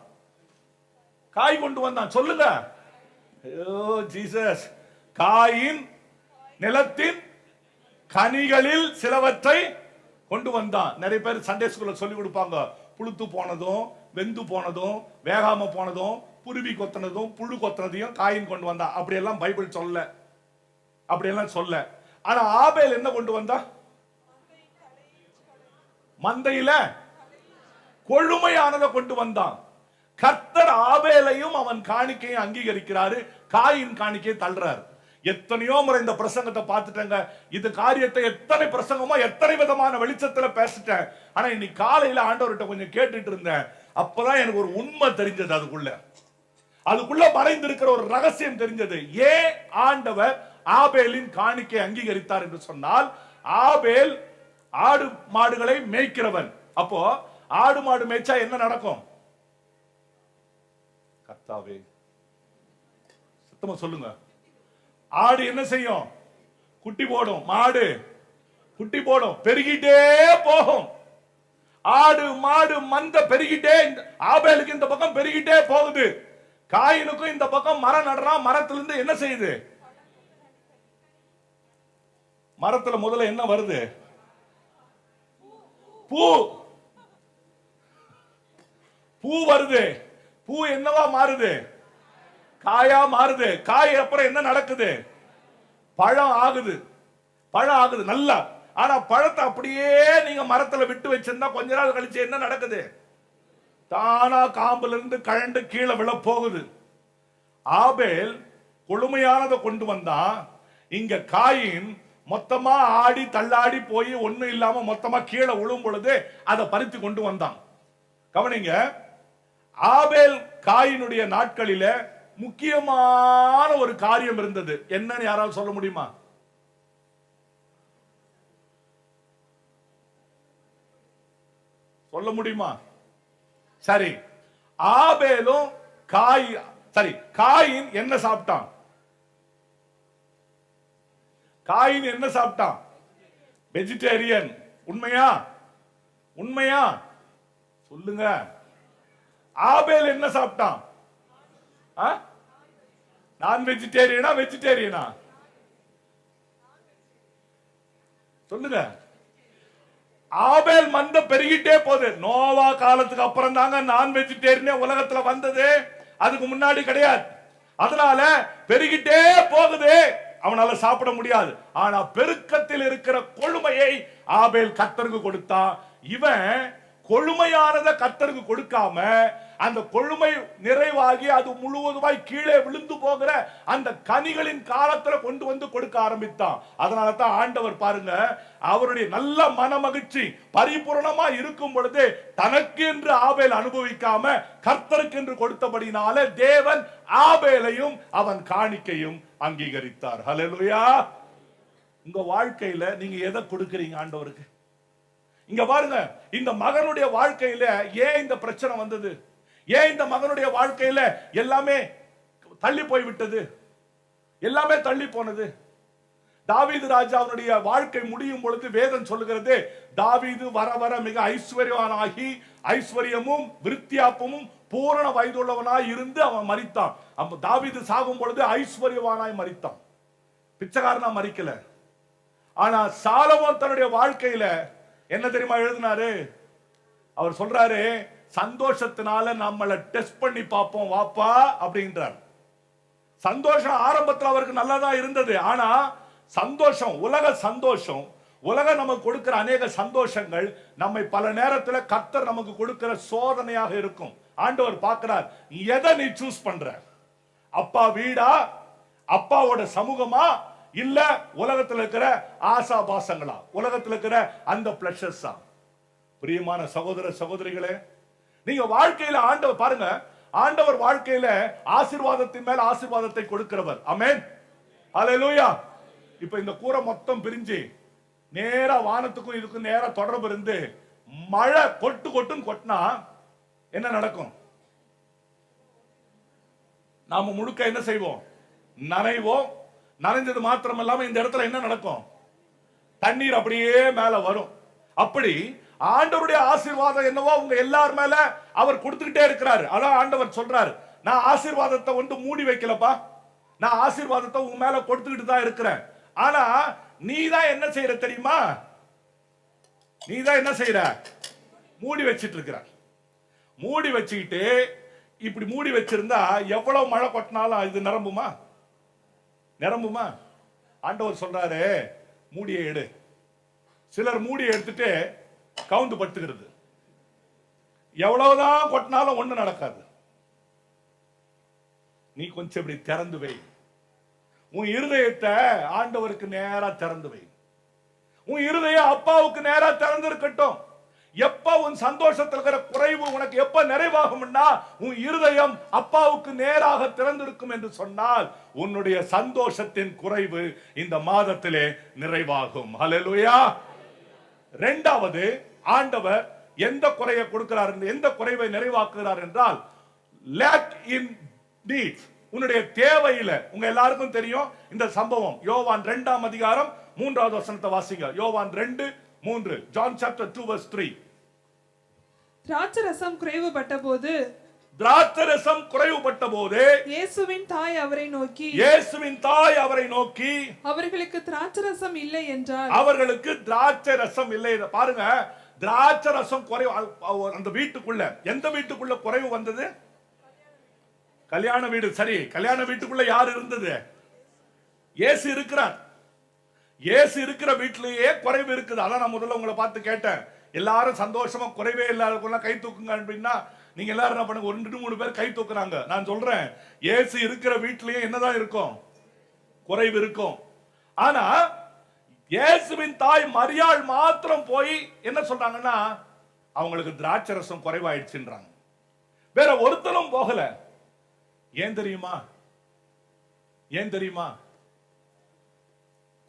A: காய் கொண்டு வந்தான். சொல்லுங்க. ஜீசஸ். காயின் நிலத்தின் கனிகளில் சிலவற்றை கொண்டு வந்தான். நிறைய பேர் சண்டே ஸ்கூல்ல சொல்லி கொடுப்பாங்க, புழுத்து போனதும் வெந்து போனதும் வேகாம போனதும் புருவி கொத்தனதும் புழு கொத்தனதையும் காயின் கொண்டு வந்தான். அப்படியெல்லாம் பைபிள் சொல்ல, அப்படியெல்லாம் சொல்ல. ஆனா ஆபேல் என்ன கொண்டு வந்தா? மந்தையில கொழுமையானதை கொண்டு வந்தான். கர்த்தர் ஆபேலையும் அவன் காணிக்கையும் அங்கீகரிக்கிறாரு, காயின் காணிக்கையை தள்ளுறாரு. எத்தனையோ முறை இந்த பிரசங்கத்தை பார்த்துட்டேங்க. இது காரியத்தை எத்தனை பிரசங்கமா எத்தனை விதமான வெளிச்சத்துல பேசிட்டேன். ஆனா இன்னைக்கு காலையில ஆண்டவர்கிட்ட கொஞ்சம் கேட்டுட்டு இருந்தேன். அப்பதான் எனக்கு ஒரு உண்மை தெரிஞ்சது. அதுக்குள்ள மறைந்திருக்கிற ஒரு ரகசியம் தெரிஞ்சது. ஏன் ஆண்டவர் ஆபேலின் காணிக்கை அங்கீகரித்தார் என்று சொன்னால், ஆபேல் ஆடு மாடுகளை மேய்க்கிறவன். அப்போ ஆடு மாடு மேய்ச்சா என்ன நடக்கும்? கர்த்தாவே, சத்தமா சொல்லுங்க. ஆடு என்ன செய்யும்? குட்டி போடும். மாடு குட்டி போடும், பெருகிட்டே போகும். ஆடு மாடு மந்த பெருகிட்டே, ஆபேலுக்கு இந்த பக்கம் பெருகிட்டே போகுது. காயினுக்கும் இந்த பக்கம் மரம் நடுறான். மரத்திலிருந்து என்ன செய்யுது? மரத்துல முதல்ல என்ன வருது? பூ. பூ வருது. பூ என்னவா மாறுது? காயா மாறுது. காய் அப்புறம் என்ன நடக்குது? பழம் ஆகுது. பழம் ஆகுது நல்லா. ஆனா பழத்தை அப்படியே நீங்க மரத்துல விட்டு வச்சிருந்தா கொஞ்ச நாள் கழிச்சு என்ன நடக்குது? தானா காம்புல இருந்து கழண்டு கீழே விழ போகுது. ஆபேல் கொழுமையானதை கொண்டு வந்தான். இங்க காயின் மொத்தமா ஆடி தள்ளாடி போய் ஒண்ணு இல்லாம மொத்தமா கீழே விழும் பொழுது அதை பறித்து கொண்டு வந்தான். கவனிங்க, ஆபேல் காயினுடைய நாட்களில முக்கியமான ஒரு காரியம் இருந்தது. என்னன்னு யாராவது சொல்ல முடியுமா? சொல்ல முடியுமா? சரி, ஆபேலும் காயின் என்ன சாப்பிட்டான்? காயின் என்ன சாப்பிட்டான்? வெஜிடேரியன். உண்மையா? உண்மையா சொல்லுங்க. ஆபேல் என்ன சாப்பிட்டான்? நான் வெஜிடேரியனா வெஜிடேரியனா? சொல்லுங்க. ஆபேல் மந்த பெருகிட்டே போகுது. நோவா காலத்துக்கு அப்புறம் தாங்க நான் வெஜிடேரியன் உலகத்துல வந்தது, அதுக்கு முன்னாடி கிடையாது. அதனால பெருகிட்டே போகுது, அவனால சாப்பிட முடியாது. ஆனா பெருக்கத்தில் இருக்கிற கொழுமையை ஆபேல் கர்த்தருக்கு கொடுத்தான். இவன் கொழுமையானதை கர்த்தருக்கு கொடுக்காம அந்த கொழுமை நிறைவாகி அது முழுவதுமாய் கீழே விழுந்து போகிற அந்த கனிகளின் காலத்துல கொண்டு வந்து கொடுக்க ஆரம்பித்தான். அதனால தான் ஆண்டவர் பாருங்க, அவருடைய நல்ல மன மகிழ்ச்சி பரிபூர்ணமா இருக்கும் பொழுது தனக்கு என்று ஆபேல் அனுபவிக்காம கர்த்தருக்கு என்று கொடுத்தபடினால தேவன் ஆபேலையும் அவன் காணிக்கையும் அங்கீகரித்தார். ஹல்லேலூயா. உங்க வாழ்க்கையில நீங்க எதை கொடுக்கிறீங்க ஆண்டவருக்கு? இங்க பாருங்க, இந்த மகனுடைய வாழ்க்கையில ஏன் இந்த பிரச்சனை வந்தது? ஏன் இந்த மகனுடைய வாழ்க்கையில எல்லாமே தள்ளி போய் விட்டது? எல்லாமே தள்ளி போனது. தாவீது ராஜாவுடைய வாழ்க்கை முடியும் பொழுது வேதம் சொல்லுகிறது, தாவீது வர வர மிக ஐஸ்வர்யவானாகி ஐஸ்வர்யமும் விருத்தியாப்பமும் பூரண வயதுள்ளவனாய் இருந்து அவன் மரித்தான். தாவீது சாகும் பொழுது ஐஸ்வர்யவானாய் மரித்தான், பிச்சைக்காரனா மரிக்கல. ஆனா சாலமோன் தன்னுடைய வாழ்க்கையில என்ன தெரியுமா எழுதினாரு? அவர் சொல்றாரு, சந்தோஷத்தினால நம்மளை டெஸ்ட் பண்ணி பார்ப்போம் வாப்பா அப்படின்றார். சந்தோஷம் ஆரம்பத்தில் அவருக்கு நல்லதா இருந்தது. ஆனா சந்தோஷம், உலக சந்தோஷம் உலகம் நமக்கு கொடுக்கிற அநேக சந்தோஷங்கள் நம்மை பல நேரத்துல கர்த்தர் நமக்கு கொடுக்கிற சோதனையாக இருக்கும். ஆண்டவர் பார்க்கிறார், எதை நீ சூஸ் பண்ற? அப்பா வீடா, அப்பாவோட சமூகமா, இல்ல உலகத்துல இருக்கிற ஆசா பாசங்களா, உலகத்துல இருக்கிற அந்த பிளஷர்ஸா? பிரியமான சகோதர சகோதரிகளே, நீங்க வாழ்க்கையில ஆண்டவர் பாருங்க, ஆண்டவர் வாழ்க்கையில ஆசீர்வாதத்தின் மேல் ஆசீர்வாதத்தை கொடுக்கிறவர். ஆமென், ஹல்லேலூயா. இப்ப இந்த கூரை மொத்தம் பிரிஞ்சு நேரா வானத்துக்கும் இதுக்கும் நேரா தொடர்பு இருந்து மழை கொட்டு கொட்டுன்னு கொட்டினா என்ன நடக்கும்? நாம முழுக்க என்ன செய்வோம்? நனைவோம். நனைஞ்சது மாத்திரம் இல்லாம இந்த இடத்துல என்ன நடக்கும்? தண்ணீர் அப்படியே மேல வரும். அப்படி ஆண்டவருடைய ஆசீர்வாதம் என்னவோ உங்க எல்லார் மேல அவர் கொடுத்துக்கிட்டே இருக்கிறாரு. அதான் ஆண்டவர் சொல்றாரு, நான் ஆசீர்வாதத்தை வந்து மூடி வைக்கலப்பா, நான் ஆசீர்வாதத்தை உங்க மேல கொடுத்துக்கிட்டு தான் இருக்கிறேன். ஆனா நீ தான் என்ன செய்யற தெரியுமா? நீ தான் என்ன செய்யற? மூடி வச்சிட்டு இருக்கிற. மூடி வச்சுக்கிட்டு இப்படி மூடி வச்சிருந்தா எவ்வளவு மழை கொட்டினாலும் இது நிரம்புமா? நிரம்புமா? ஆண்டவர் சொல்றாரு, மூடியை எடு. சிலர் மூடி எடுத்துட்டு கவுந்து படுத்துக்கிறது. எவ்வளவுதான் கொட்டினாலும் ஒண்ணு நடக்காது. நீ கொஞ்சம் இப்படி திறந்து வை. உன் இருதயத்தை ஆண்டவருக்கு நேரா திறந்து வை. உன் இருதயம் அப்பாவுக்கு நேரா திறந்து இருக்கட்டும். எப்ப உன் சந்தோஷத்தில் இருக்கிற குறைவு உனக்கு எப்ப நிறைவாகும்னா, உன் இருதயம் அப்பாவுக்கு நேராக திறந்திருக்கும் என்று சொன்னால் உன்னுடைய சந்தோஷத்தின் குறைவு இந்த மாதத்திலே நிறைவாகும். ஹல்லேலூயா. இரண்டாவது, ஆண்டவர் எந்த குறையை கொடுக்கிறார், எந்த குறைவை நிறைவாக்குகிறார் என்றால், லேக் இன் நீட்ஸ், உன்னுடைய தேவையில. உங்க எல்லாருக்கும் தெரியும் இந்த சம்பவம். யோவான் 2ஆம் அதிகாரம் 3வது வசனத்தை வாசிங்க. யோவான் 2:3. John chapter 2 verse 3.
B: திராட்சரசம் குறைவுபட்ட போது,
A: திராட்சரசம் குறைவுபட்ட போது
B: இயேசுவின் தாய் அவரை நோக்கி,
A: இயேசுவின் தாய் அவரை நோக்கி,
B: அவர்களுக்கு திராட்சரசம் இல்லை என்றார்.
A: அவர்களுக்கு திராட்சை ரசம் இல்லை. பாருங்க, திராட்சை ரசம் குறைவு. அந்த வீட்டுக்குள்ள, எந்த வீட்டுக்குள்ள குறைவு வந்தது? கல்யாண வீடு. சரி, கல்யாண வீட்டுக்குள்ள யார் இருந்தது? இயேசு இருக்கிறார். இயேசு இருக்கிற வீட்டிலேயே குறைவு இருக்குது. அதான் நான் முதல்ல உங்களை பார்த்து கேட்டேன், எல்லாரும் சந்தோஷமா குறைவே இல்லாத கை தூக்குங்க அப்படின்னா நீங்க எல்லாரும் என்ன பண்ணுங்க? 2-3 பேர் கை தூக்குறாங்க. நான் சொல்றேன், இயேசு இருக்கிற வீட்டிலேயே என்னதான் இருக்கும்? குறைவு இருக்கும். ஆனா இயேசுவின் தாய் மரியாள் மாத்திரம் போய் என்ன சொல்றாங்கன்னா, அவங்களுக்கு திராட்சை ரசம் குறைவாயிடுச்சுன்றாங்க. வேற ஒருத்தரும் போகல. ஏன் தெரியுமா? ஏன் தெரியுமா?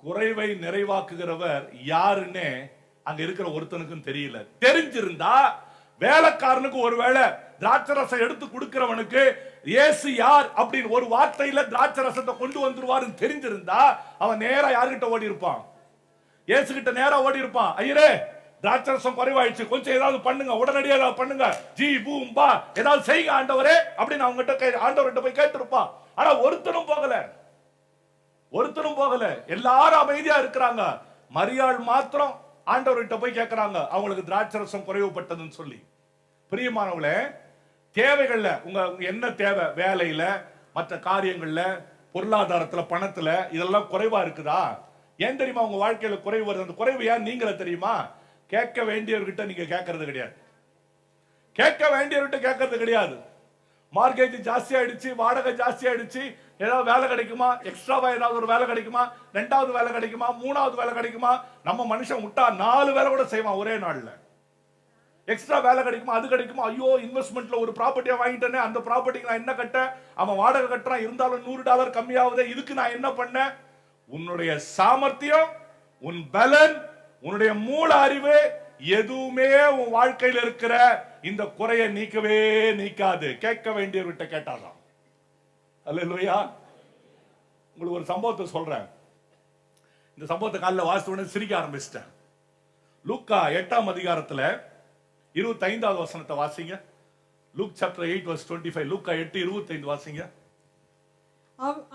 A: குறைவை நிறைவாக்குகிறவர் யாருன்னு அங்க இருக்கிற ஒருத்தனுக்கும் தெரியல. தெரிஞ்சிருந்தா வேலைக்காரனுக்கு ஒருவேளை திராட்சை ரசம் எடுத்து கொடுக்கிறவனுக்கு இயேசு யார் அப்படின்னு ஒரு வார்த்தையில திராட்சை ரசத்தை கொண்டு வந்துருவாருன்னு தெரிஞ்சிருந்தா அவன் நேரா யார்கிட்ட ஓடி இருப்பான்? இயேசு கிட்ட நேரா ஓடி இருப்பான். ஐயரே, திராட்சை ரசம் குறைவாயிடுச்சு, கொஞ்சம் ஏதாவது பண்ணுங்க, உடனடியாக ஏதாவது பண்ணுங்க, ஜி பூம் பா, ஏதாவது செய்யுங்க ஆண்டவரே அப்படின்னு அவங்ககிட்ட ஆண்டவர்கிட்ட போய் கேட்டிருப்பான். ஆனா ஒருத்தனும் போகல. ஒருத்தனும் போகல. எல்லாரும் அமைதியா இருக்கிறாங்க. மரியாள் மாத்திரம் ஆண்டவர்கிட்ட போய் கேட்கிறாங்க, அவங்களுக்கு திராட்சை ரசம் குறைவுபட்டதுன்னு சொல்லி. பிரியமானவர்களே, தேவைகள்ல உங்க என்ன தேவை? வேலையில, மற்ற காரியங்கள்ல, பொருளாதாரத்துல, பணத்துல இதெல்லாம் குறைவா இருக்குதா? ஏன் தெரியுமா உங்க வாழ்க்கையில குறைவு வருது? அந்த குறைவு ஏன் நீங்கள தெரியுமா? கேட்க வேண்டியவர்கிட்ட நீங்க கேட்கறது கிடையாது. கேட்க வேண்டியவர்கிட்ட கேட்கறது கிடையாது. மார்க்கெட் ஜாஸ்தி ஆயிடுச்சு, வாடகை ஜாஸ்தி ஆயிடுச்சு, ஏதாவது வேலை கிடைக்குமா, எக்ஸ்ட்ராவா ஏதாவது ஒரு வேலை கிடைக்குமா, 2வது வேலை கிடைக்குமா, 3வது வேலை கிடைக்குமா? நம்ம மனுஷன் விட்டா 4 வேலை கூட செய்வான் ஒரே நாள்ல. எக்ஸ்ட்ரா வேலை கிடைக்குமா, அது கிடைக்குமா, ஐயோ இன்வெஸ்ட்மெண்ட்ல ஒரு ப்ராப்பர்ட்டியா வாங்கிட்டேனே, அந்த ப்ராப்பர்ட்டிக்கு நான் என்ன கட்ட, அவன் வாடகை கட்டுறான், இருந்தாலும் $100 கம்மியாகுது, இதுக்கு நான் என்ன பண்ண? உன்னுடைய சாமர்த்தியம், உன் பலன், உன்னுடைய மூல அறிவு எதுவுமே உன் வாழ்க்கையில் இருக்கிற இந்த குறையை நீக்கவே நீக்காது. கேட்க வேண்டியவர்கிட்ட கேட்டாதான். அல்லேலூயா. உங்களுக்கு ஒரு சம்பவத்தை சொல்றேன். இந்த சம்பவத்தை காலைல வாசித்த உடனே சிரிக்க ஆரம்பிச்சிட்டேன். லூக்கா 8ஆம் அதிகாரத்துல 25வது வசனத்தை வாசிங்க. Look chapter 8 verse 25. லூக்கா 8:25 வாசிங்க.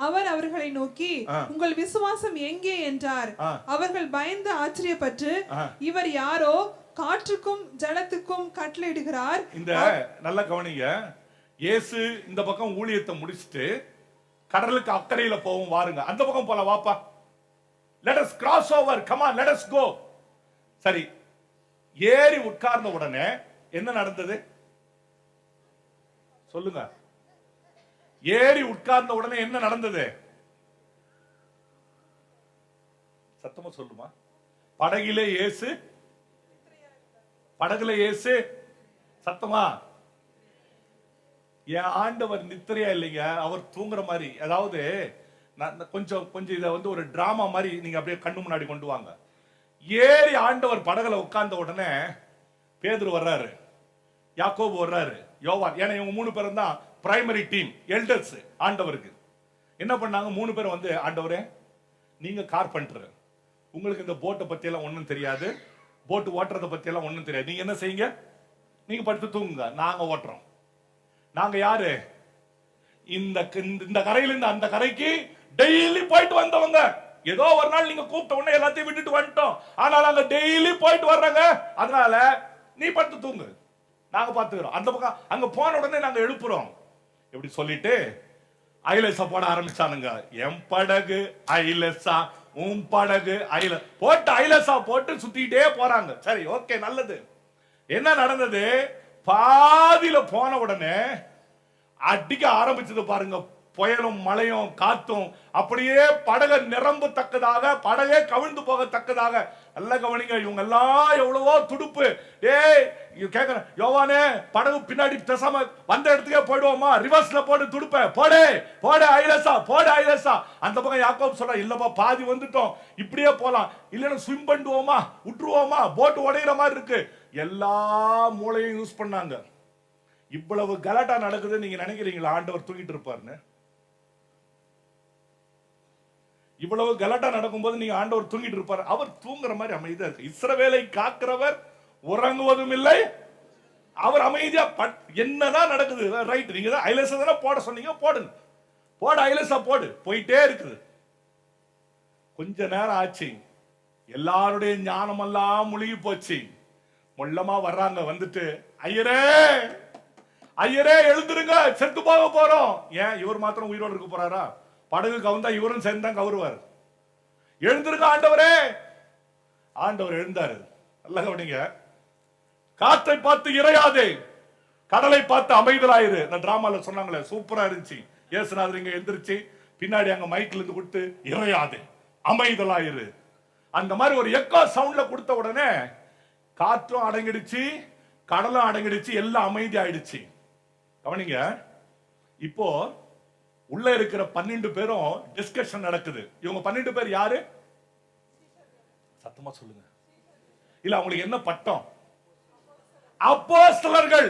B: அவர் அவர்களை நோக்கி, உங்கள் விசுவாசம் எங்கே என்றார். அவர்கள் பயந்து ஆச்சரியப்பட்டு, இவர் யாரோ, காற்றுக்கும் ஜலத்துக்கும் கட்டளையிடுகிறார். இந்த
A: நல்ல கவனிங்க. இயேசு இந்த பக்கம் ஊழியத்தை முடிச்சிட்டு கடலுக்கு அக்கறையில போவோம் வாருங்க, அந்த பக்கம் போல வாப்பா, let us cross over, come on, let us go சரி, ஏறி உட்கார்ந்த உடனே என்ன நடந்தது சொல்லுங்க? ஏறி உட்கார்ந்த உடனே என்ன நடந்தது? சத்தமா சொல்லுமா? படகுல இயேசு சத்தமா, என் ஆண்டவர் நித்திரையா இல்லைங்க, அவர் தூங்குற மாதிரி. அதாவது கொஞ்சம் இத வந்து ஒரு டிராமா மாதிரி நீங்க அப்படியே கண்ணு முன்னாடி கொண்டு வாங்க. ஏறி ஆண்டவர் படகுல உட்கார்ந்த உடனே பேதுரு வர்றாரு, யாக்கோபு வர்றாரு, யோவான். ஏன்னா இவங்க 3 பேரும் தான் பிரைமரி டீம், எல்டர்ஸ் ஆண்டவருக்கு. என்ன பண்ணாங்க? 3 பேரும் வந்து, ஆண்டவரே நீங்க கார்பெண்டர், உங்களுக்கு இந்த போட்டை பத்தி எல்லாம் ஒண்ணும் தெரியாது, போட்டு ஓட்டுறதை பத்தி எல்லாம் ஒண்ணும் தெரியாது, நீங்க என்ன செய்யுங்க? நீங்க படுத்து தூங்குங்க, நாங்க ஓட்டுறோம். நாங்க யாரு? இந்த கரையில இருந்து அந்த கரைக்கு டெய்லி போயிட்டு வந்தவங்க. ஏதோ ஒரு நாள் நீங்க கூப்பிட்ட உடனே எல்லாத்தையும் விட்டுட்டு வந்துட்டோம், ஆனால் அங்க டெய்லி போயிட்டு வர்றாங்க. அதனால நீ படுத்து தூங்கு, நாங்க பாத்துக்கிறோம். அந்த பக்கம் அங்க போன உடனே நாங்க எழுப்புறோம். இப்படி சொல்லிட்டு ஐலசா போட ஆரம்பிச்சானுங்க. என் படகு ஐலசா, உன் படகு போட்டு ஐலசா போட்டு சுத்திட்டே போறாங்க. சரி, ஓகே, நல்லது. என்ன நடந்தது? பாதியில போன உடனே அடிக்க ஆரம்பிச்சது பாருங்க, புயலும் மழையும் காத்தும். அப்படியே படகை நிரம்பத்தக்கதாக, படகே கவிழ்ந்து போகத்தக்கதாக. நல்ல கவனிங்க, இவங்க எல்லாம் எவ்வளவோ துடுப்பு. ஏய் கேக்குறேன், யோவானே படகு பின்னாடி பேசாம வந்த இடத்துக்கே போயிடுவோமா, ரிவர்ஸ்ல போட்டு துடுப்ப போடு ஐலசா. அந்த பக்கம் யாக்கோபு சொல்ற, இல்லப்பா பாதி வந்துட்டோம், இப்படியே போலாம், இல்லைன்னா ஸ்விம் பண்ணுவோமா, விட்டுருவோமா, போட்டு உடையிற மாதிரி இருக்கு. எல்லா மூளையும் யூஸ் பண்ணாங்க. இவ்வளவு கலாட்டா நடக்குது, நீங்க நினைக்கிறீங்களா ஆண்டவர் தூங்கிட்டு இருப்பாருன்னு? இவ்வளவு கலாட்டா நடக்கும்போது நீங்க ஆண்டவர் தூங்கிட்டு இருப்பாரு? அவர் தூங்குற மாதிரி அமைதியா இருக்கு. இஸ்ரவேலை காக்கிறவர் உறங்குவதும் இல்லை, அவர் அமைதியா. என்னதான் நடக்குது? ரைட், நீங்க தான் ஐலசா தானே போட சொன்னீங்க, போடுங்க, போடு ஐலசா போடு. போயிட்டே இருக்குது. கொஞ்ச நேரம் ஆச்சு, எல்லாருடைய ஞானம் எல்லாம் முழுகி போச்சு. மொல்லமா வர்றாங்க, வந்துட்டு, ஐயரே எழுந்துருங்க, செத்து போக போறோம். ஏன் இவர் மாத்திரம் உயிரோடு இருக்க போறாரா? படகு கவுந்தா இவரும் சேர்ந்தான் கவுருவார். எழுந்திருக்க ஆண்டவரே. ஆண்டவர் எழுந்தாரு. நல்ல கவனிங்க, காற்றை பார்த்து இறையாதே, கடலை பார்த்து அமைதலாயிரு. இந்த டிராமால சொன்னாங்களே, சூப்பரா இருந்துச்சு. இயேசுநாதர் இங்க எந்திரிச்சு பின்னாடி அங்க மைக்ல இருந்து கொடுத்து, இறையாதே அமைதலாயிரு. அந்த மாதிரி ஒரு எக்கோ சவுண்ட்ல கொடுத்த உடனே காற்றும் அடங்கிடுச்சு, கடலும் அடங்கிடுச்சு, எல்லாம் அமைதி ஆயிடுச்சு. கவனிங்க, இப்போ உள்ள இருக்கிற 12 பேரும் டிஸ்கஷன் நடக்குது. இவங்க 12 பேர் யாரு? சத்தமா சொல்லுங்க. இல்ல அவங்களுக்கு என்ன பட்டம்? அப்போஸ்தலர்கள்.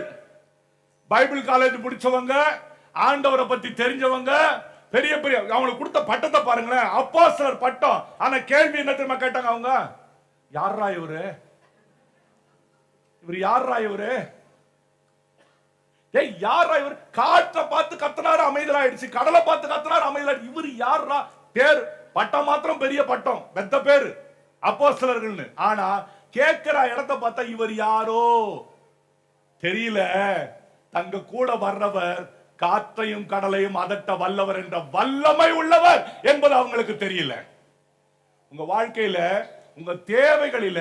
A: பைபிள் காலேஜ் முடிச்சவங்க, ஆண்டவரை பத்தி தெரிஞ்சவங்க, பெரிய அவங்களுக்கு கொடுத்த பட்டத்தை பாருங்களேன், அப்போஸ்தலர் பட்டம். ஆனா கேள்வி என்ன தெரியுமா கேட்டாங்க அவங்க? யாரா இவரு? யாரா இவர்? காற்றை பார்த்து கத்தனாரு அமைதலாயிடுச்சு, கடலை பார்த்து கத்தனாரு அமைதலாயிடுச்சு. இவர் யாரா? பேர் பட்டம் மாத்திரம் பெரிய பட்டம், பெத்த பேரு அப்போஸ்தலர்கள்னு. ஆனா கேட்கிற இடத்தை பார்த்தா இவர் யாரோ தெரியல. தங்க கூட வர்றவர் காற்றையும் கடலையும் அதட்ட வல்லவர் என்ற வல்லமை உள்ளவர் என்பது அவங்களுக்கு தெரியல. உங்க வாழ்க்கையில, உங்க தேவைகளில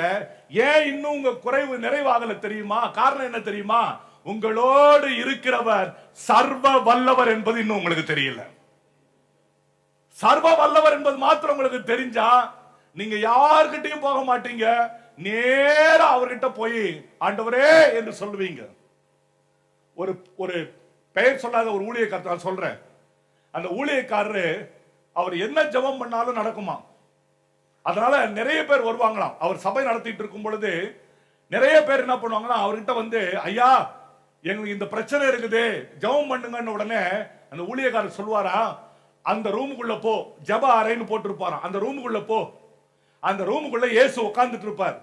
A: ஏன் இன்னும் உங்க குறைவு நிறைவாகல தெரியுமா? காரணம் என்ன தெரியுமா? உங்களோடு இருக்கிறவர் சர்வ வல்லவர் என்பது இன்னும் உங்களுக்கு தெரியல. சர்வ வல்லவர் என்பது மாத்திரம் உங்களுக்கு தெரிஞ்சா நீங்க யார்கிட்டயும் போக மாட்டீங்க, நேரா அவர்கிட்ட போய் ஆண்டவரே என்று சொல்லுவீங்க. ஒரு பெயர் சொல்லாத ஒரு ஊழியக்காரர் சொல்றேன். அந்த ஊழியக்காரரு அவர் என்ன ஜெபம் பண்ணாலும் நடக்குமா. அதனால நிறைய பேர் வருவாங்களாம். அவர் சபை நடத்திட்டு இருக்கும் பொழுது நிறைய பேர் என்ன பண்ணுவாங்கன்னா அவர்கிட்ட வந்து, ஐயா எங்களுக்கு இந்த பிரச்சனை இருக்குது, ஜெபம் பண்ணுங்கன்னு. உடனே அந்த ஊழியக்காரர் சொல்வாரா, அந்த ரூமுக்குள்ள போ, ஜெப அறைன்னு போட்டிருப்பாராம், அந்த ரூமுக்குள்ள போ. அந்த ரூமுக்குள்ள இயேசு உட்கார்ந்துட்டு இருப்பார்.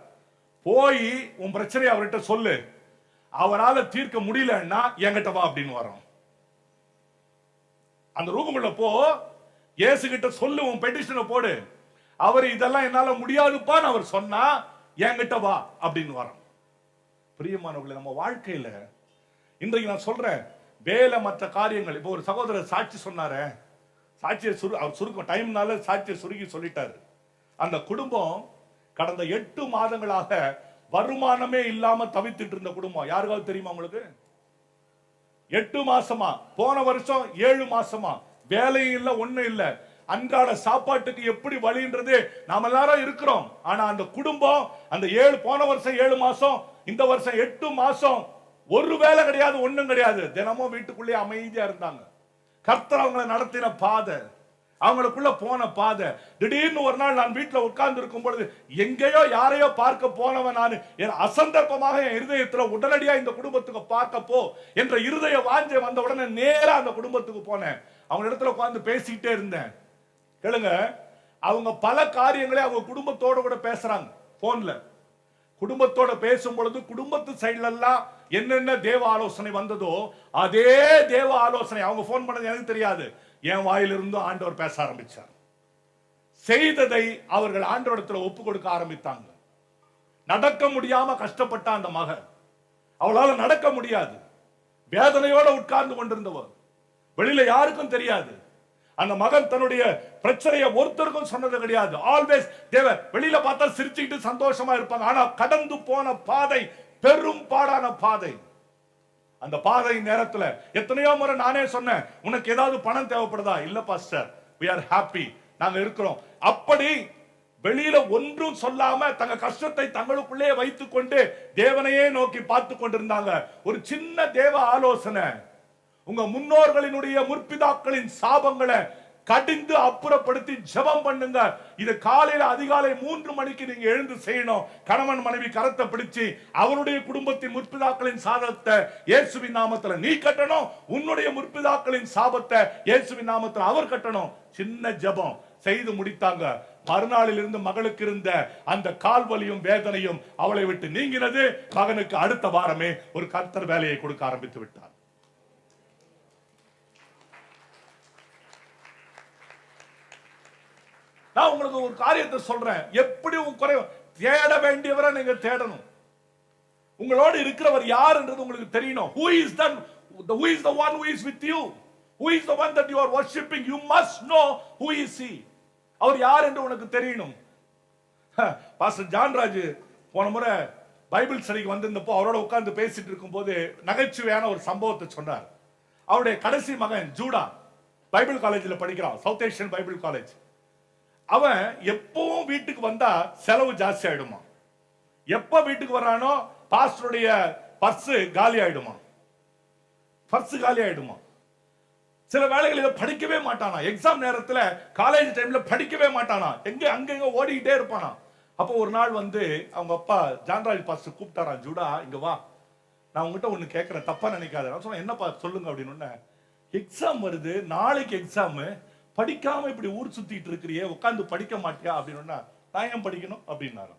A: போய் உன் பிரச்சனையை அவர்கிட்ட சொல்லு, அவரால் தீர்க்க முடியலன்னா என்கிட்ட வா அப்படின்னு வரோம். அந்த ரூமுக்குள்ள போ, இயேசு கிட்ட சொல்லு, உன் பெட்டிஷனை போடு. அவர் இதெல்லாம் என்னால முடியாதுப்பான்னு அவர் சொன்னா என்கிட்ட வா அப்படின்னு வரோம். பிரியமானவர்களே, நம்ம வாழ்க்கையில இன்றைக்கு நான் சொல்றேன், வேலை மற்ற காரியங்கள். இப்போ ஒரு சகோதரர் சாட்சி சொன்னாரு, சாட்சியை அவர் சுருக்க டைம்னால சாட்சியை சுருக்கி சொல்லிட்டாரு. அந்த குடும்பம் கடந்த 8 மாதங்களாக வருமானமே இல்லாம தவித்துட்டு இருந்த குடும்பம் யாருக்காவது தெரியுமா உங்களுக்கு? 8 மாசமா, போன வருஷம் 7 மாசமா வேலையும் இல்ல, ஒண்ணும் இல்ல. அன்றாட சாப்பாட்டுக்கு எப்படி வழின்றது நாம எல்லாரும் இருக்கிறோம். ஆனா அந்த குடும்பம் அந்த போன வருஷம் 7 மாசம், இந்த வருஷம் 8 மாசம் ஒரு வேலை கிடையாது, ஒண்ணும் கிடையாது. தினமும் வீட்டுக்குள்ளே அமைதியா இருந்தாங்க. கர்த்தர் அவங்களை நடத்தின பாதை, அவங்களுக்குள்ள போன பாதை. திடீர்னு ஒரு நாள் நான் வீட்டுல உட்கார்ந்து இருக்கும் பொழுது எங்கேயோ யாரையோ பார்க்க போனவன் நான் அசந்தர்ப்பமாக என் இருதயத்துல உடனடியா இந்த குடும்பத்துக்கு பார்க்க போ என்ற இருதய வாஞ்சை வந்த உடனே நேரா அந்த குடும்பத்துக்கு போனேன். அவங்க இடத்துல உட்கார்ந்து பேசிக்கிட்டே இருந்தேன். கேளுங்க, அவங்க பல காரியங்களை அவங்க குடும்பத்தோட கூட பேசுறாங்க போன்ல. குடும்பத்தோட பேசும் பொழுது குடும்பத்து சைடுல எல்லாம் என்னென்ன தேவ ஆலோசனை வந்ததோ அதே தேவ ஆலோசனை அவங்க போன் பண்ணது எனக்கு தெரியாது, என் வாயிலிருந்து ஆண்டவர் பேச ஆரம்பிச்சார். செய்ததை அவர்கள் ஆண்டவரிடத்துல ஒப்பு கொடுக்க ஆரம்பித்தாங்க. நடக்க முடியாம கஷ்டப்பட்ட அந்த மகன், அவளால நடக்க முடியாது, வேதனையோட உட்கார்ந்து கொண்டிருந்தவர், வெளியில யாருக்கும் தெரியாது. அந்த மகன் தன்னுடைய பிரச்சனையை ஒருத்தருக்கும் சொன்னது கிடையாது. ஆல்வேஸ் தேவ வெளியில பார்த்தா சிரிச்சுக்கிட்டு சந்தோஷமா இருப்பாங்க. ஆனா கடந்து போன பாதை பெரும் பாடான பாதை. அந்த பாதை நேரத்துல எத்தனையோ முறை நானே சொன்னேன், உனக்கு ஏதாவது பணம் தேவைப்படுதா? இல்ல பாஸ்டர், we are happy, நாங்க இருக்கிறோம். அப்படி வெளியில ஒன்றும் சொல்லாம தங்க கஷ்டத்தை தங்களுக்குள்ளே வைத்துக் கொண்டு தேவனையே நோக்கி பார்த்து கொண்டிருந்தாங்க. ஒரு சின்ன தேவ ஆலோசனை, உங்க முன்னோர்களினுடைய முற்பிதாக்களின் சாபங்களை கடிந்து அப்புறப்படுத்தி ஜெபம் பண்ணுங்க. இது காலையில அதிகாலை 3 மணிக்கு நீங்க எழுந்து செய்யணும். கணவன் மனைவி கரத்தை பிடிச்சு அவருடைய குடும்பத்தின் முற்பிதாக்களின் சாபத்தை இயேசுவின் நாமத்துல நீ கட்டணும், உன்னுடைய முற்பிதாக்களின் சாபத்தை இயேசுவின் நாமத்துல அவர் கட்டணும். சின்ன ஜெபம் செய்து முடித்தாங்க. மறுநாளில் இருந்து மகளுக்கு இருந்த அந்த கால்வலியும் வேதனையும் அவளை விட்டு நீங்கினது. மகனுக்கு அடுத்த வாரமே ஒரு கர்த்தர் வேலையை கொடுக்க ஆரம்பித்து விட்டார். நான் உங்களுக்கு ஒரு காரியத்தை சொல்றேன், எப்படி தேட வேண்டியவரை நீங்க தேடணும். உங்களோடு இருக்கிறவர் யார் என்றது உங்களுக்கு தெரியணும். Who is the one who is with you? Who is the one that you are worshiping? You must know who is he. அவர் யார் என்று உனக்கு தெரியணும். பாஸ்டர் ஜான்ராஜ் போன முறை பைபிள் ஸ்டடிக்கு வந்திருந்தப்போ அவரோட உட்கார்ந்து பேசிட்டு இருக்கும் போது நகைச்சுவையான ஒரு சம்பவத்தை சொன்னார். அவருடைய கடைசி மகன் ஜூடா பைபிள் காலேஜில் படிக்கிறான், சவுத் ஏஷியன் பைபிள் காலேஜ். அவன் எப்பவும் வீட்டுக்கு வந்தா செலவு ஜாஸ்தி ஆயிடுமா. எப்ப வீட்டுக்கு வர்றானோ பாஸ்டருடைய பர்ஸ் காலி ஆயிடுமா, பர்ஸ் காலி ஆயிடுமா. சில வேளைகளில் படிக்கவே மாட்டானா, எக்ஸாம் நேரத்துல காலேஜ் டைம்ல படிக்கவே மாட்டானா, அங்க ஓடிக்கிட்டே இருப்பானா. அப்போ ஒரு நாள் அவங்க அப்பா ஜான்ராஜ் பாஸ்டர் கூப்பிட்டாரா, ஜூடா இங்க வா, நான் உங்ககிட்ட ஒண்ணு கேட்கிறேன், தப்பா நினைக்காத. நான் சொன்னேன், என்னப்பா சொல்லுங்க அப்படின்னு. எக்ஸாம் வருது, நாளைக்கு எக்ஸாம், படிக்காம இப்படி ஊர் சுத்திட்டு இருக்கிறியே, உட்காந்து படிக்க மாட்டியா அப்படின்னு. நான் ஏன் படிக்கணும் அப்படின்னாரு.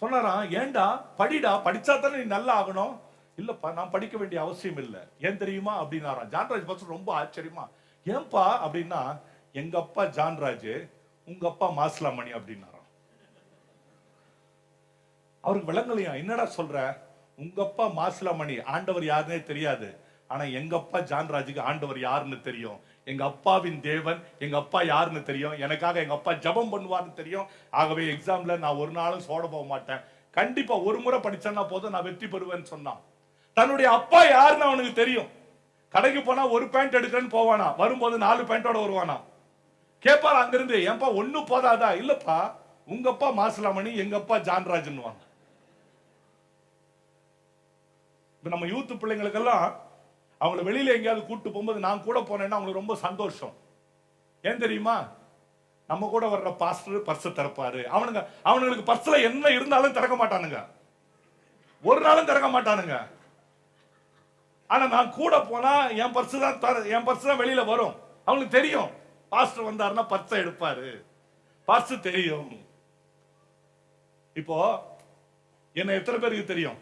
A: சொன்னாராம், ஏண்டா படிடா, படிச்சா தானே நீ நல்லா ஆகணும். இல்லப்பா நான் படிக்க வேண்டிய அவசியம் இல்லை, ஏன் தெரியுமா அப்படின்னாராம். ஜான்ராஜ் பாஸ்டர் ரொம்ப ஆச்சரியமா, ஏன்பா அப்படின்னா, எங்க அப்பா ஜான்ராஜ், உங்க அப்பா மாசிலாமணி அப்படின்னாராம். அவருக்கு விளங்கலையா, என்னடா சொல்ற, உங்க அப்பா மாசிலாமணி ஆண்டவர் யாருன்னே தெரியாது, ஆனா எங்க அப்பா ஜான்ராஜுக்கு ஆண்டவர் யாருன்னு தெரியும். எங்க அப்பாவின் தேவன் எங்க அப்பா யாருன்னு தெரியும், எனக்காக எங்க அப்பா ஜெபம் பண்ணுவார்னு தெரியும். ஆகவே எக்ஸாம்ல நான் ஒரு நாளும் சோட போக மாட்டேன், கண்டிப்பா ஒரு முறை படிச்சேன்னா போதும் நான் வெற்றி பெறுவேன்னு சொன்னான். தன்னுடைய அப்பா யாருன்னு அவனுக்கு தெரியும். கடைக்கு போனா ஒரு பேண்ட் எடுக்கிறேன்னு போவானா, வரும்போது 4 பேண்டோட வருவானா. கேட்பாரு அங்கிருந்து, ஏன்பா ஒண்ணு போதாதா? இல்லப்பா உங்க அப்பா மாசிலாமணி, எங்க அப்பா ஜான்ராஜ்னு வாங்க. நம்ம யூத் பிள்ளைங்களுக்கெல்லாம் அவங்கள வெளியில எங்கேயாவது கூட்டு போகும்போது நான் கூட போனேன்னா அவங்களுக்கு ரொம்ப சந்தோஷம். ஏன் தெரியுமா, நம்ம கூட வர்ற பாஸ்டர் பர்ஸ் திறப்பாரு. அவனுங்களுக்கு பர்ஸ்ல என்ன இருந்தாலும் திறக்க மாட்டானுங்க, ஒரு நாளும் திறக்க மாட்டானுங்க. ஆனா நான் கூட போனா என் பர்ஸ் தான் வெளியில வரும். அவங்களுக்கு தெரியும், பாஸ்டர் வந்தாருன்னா பர்ஸை எடுப்பாரு, பர்ஸ் தெரியும். இப்போ என்ன எத்தனை பேருக்கு தெரியும்?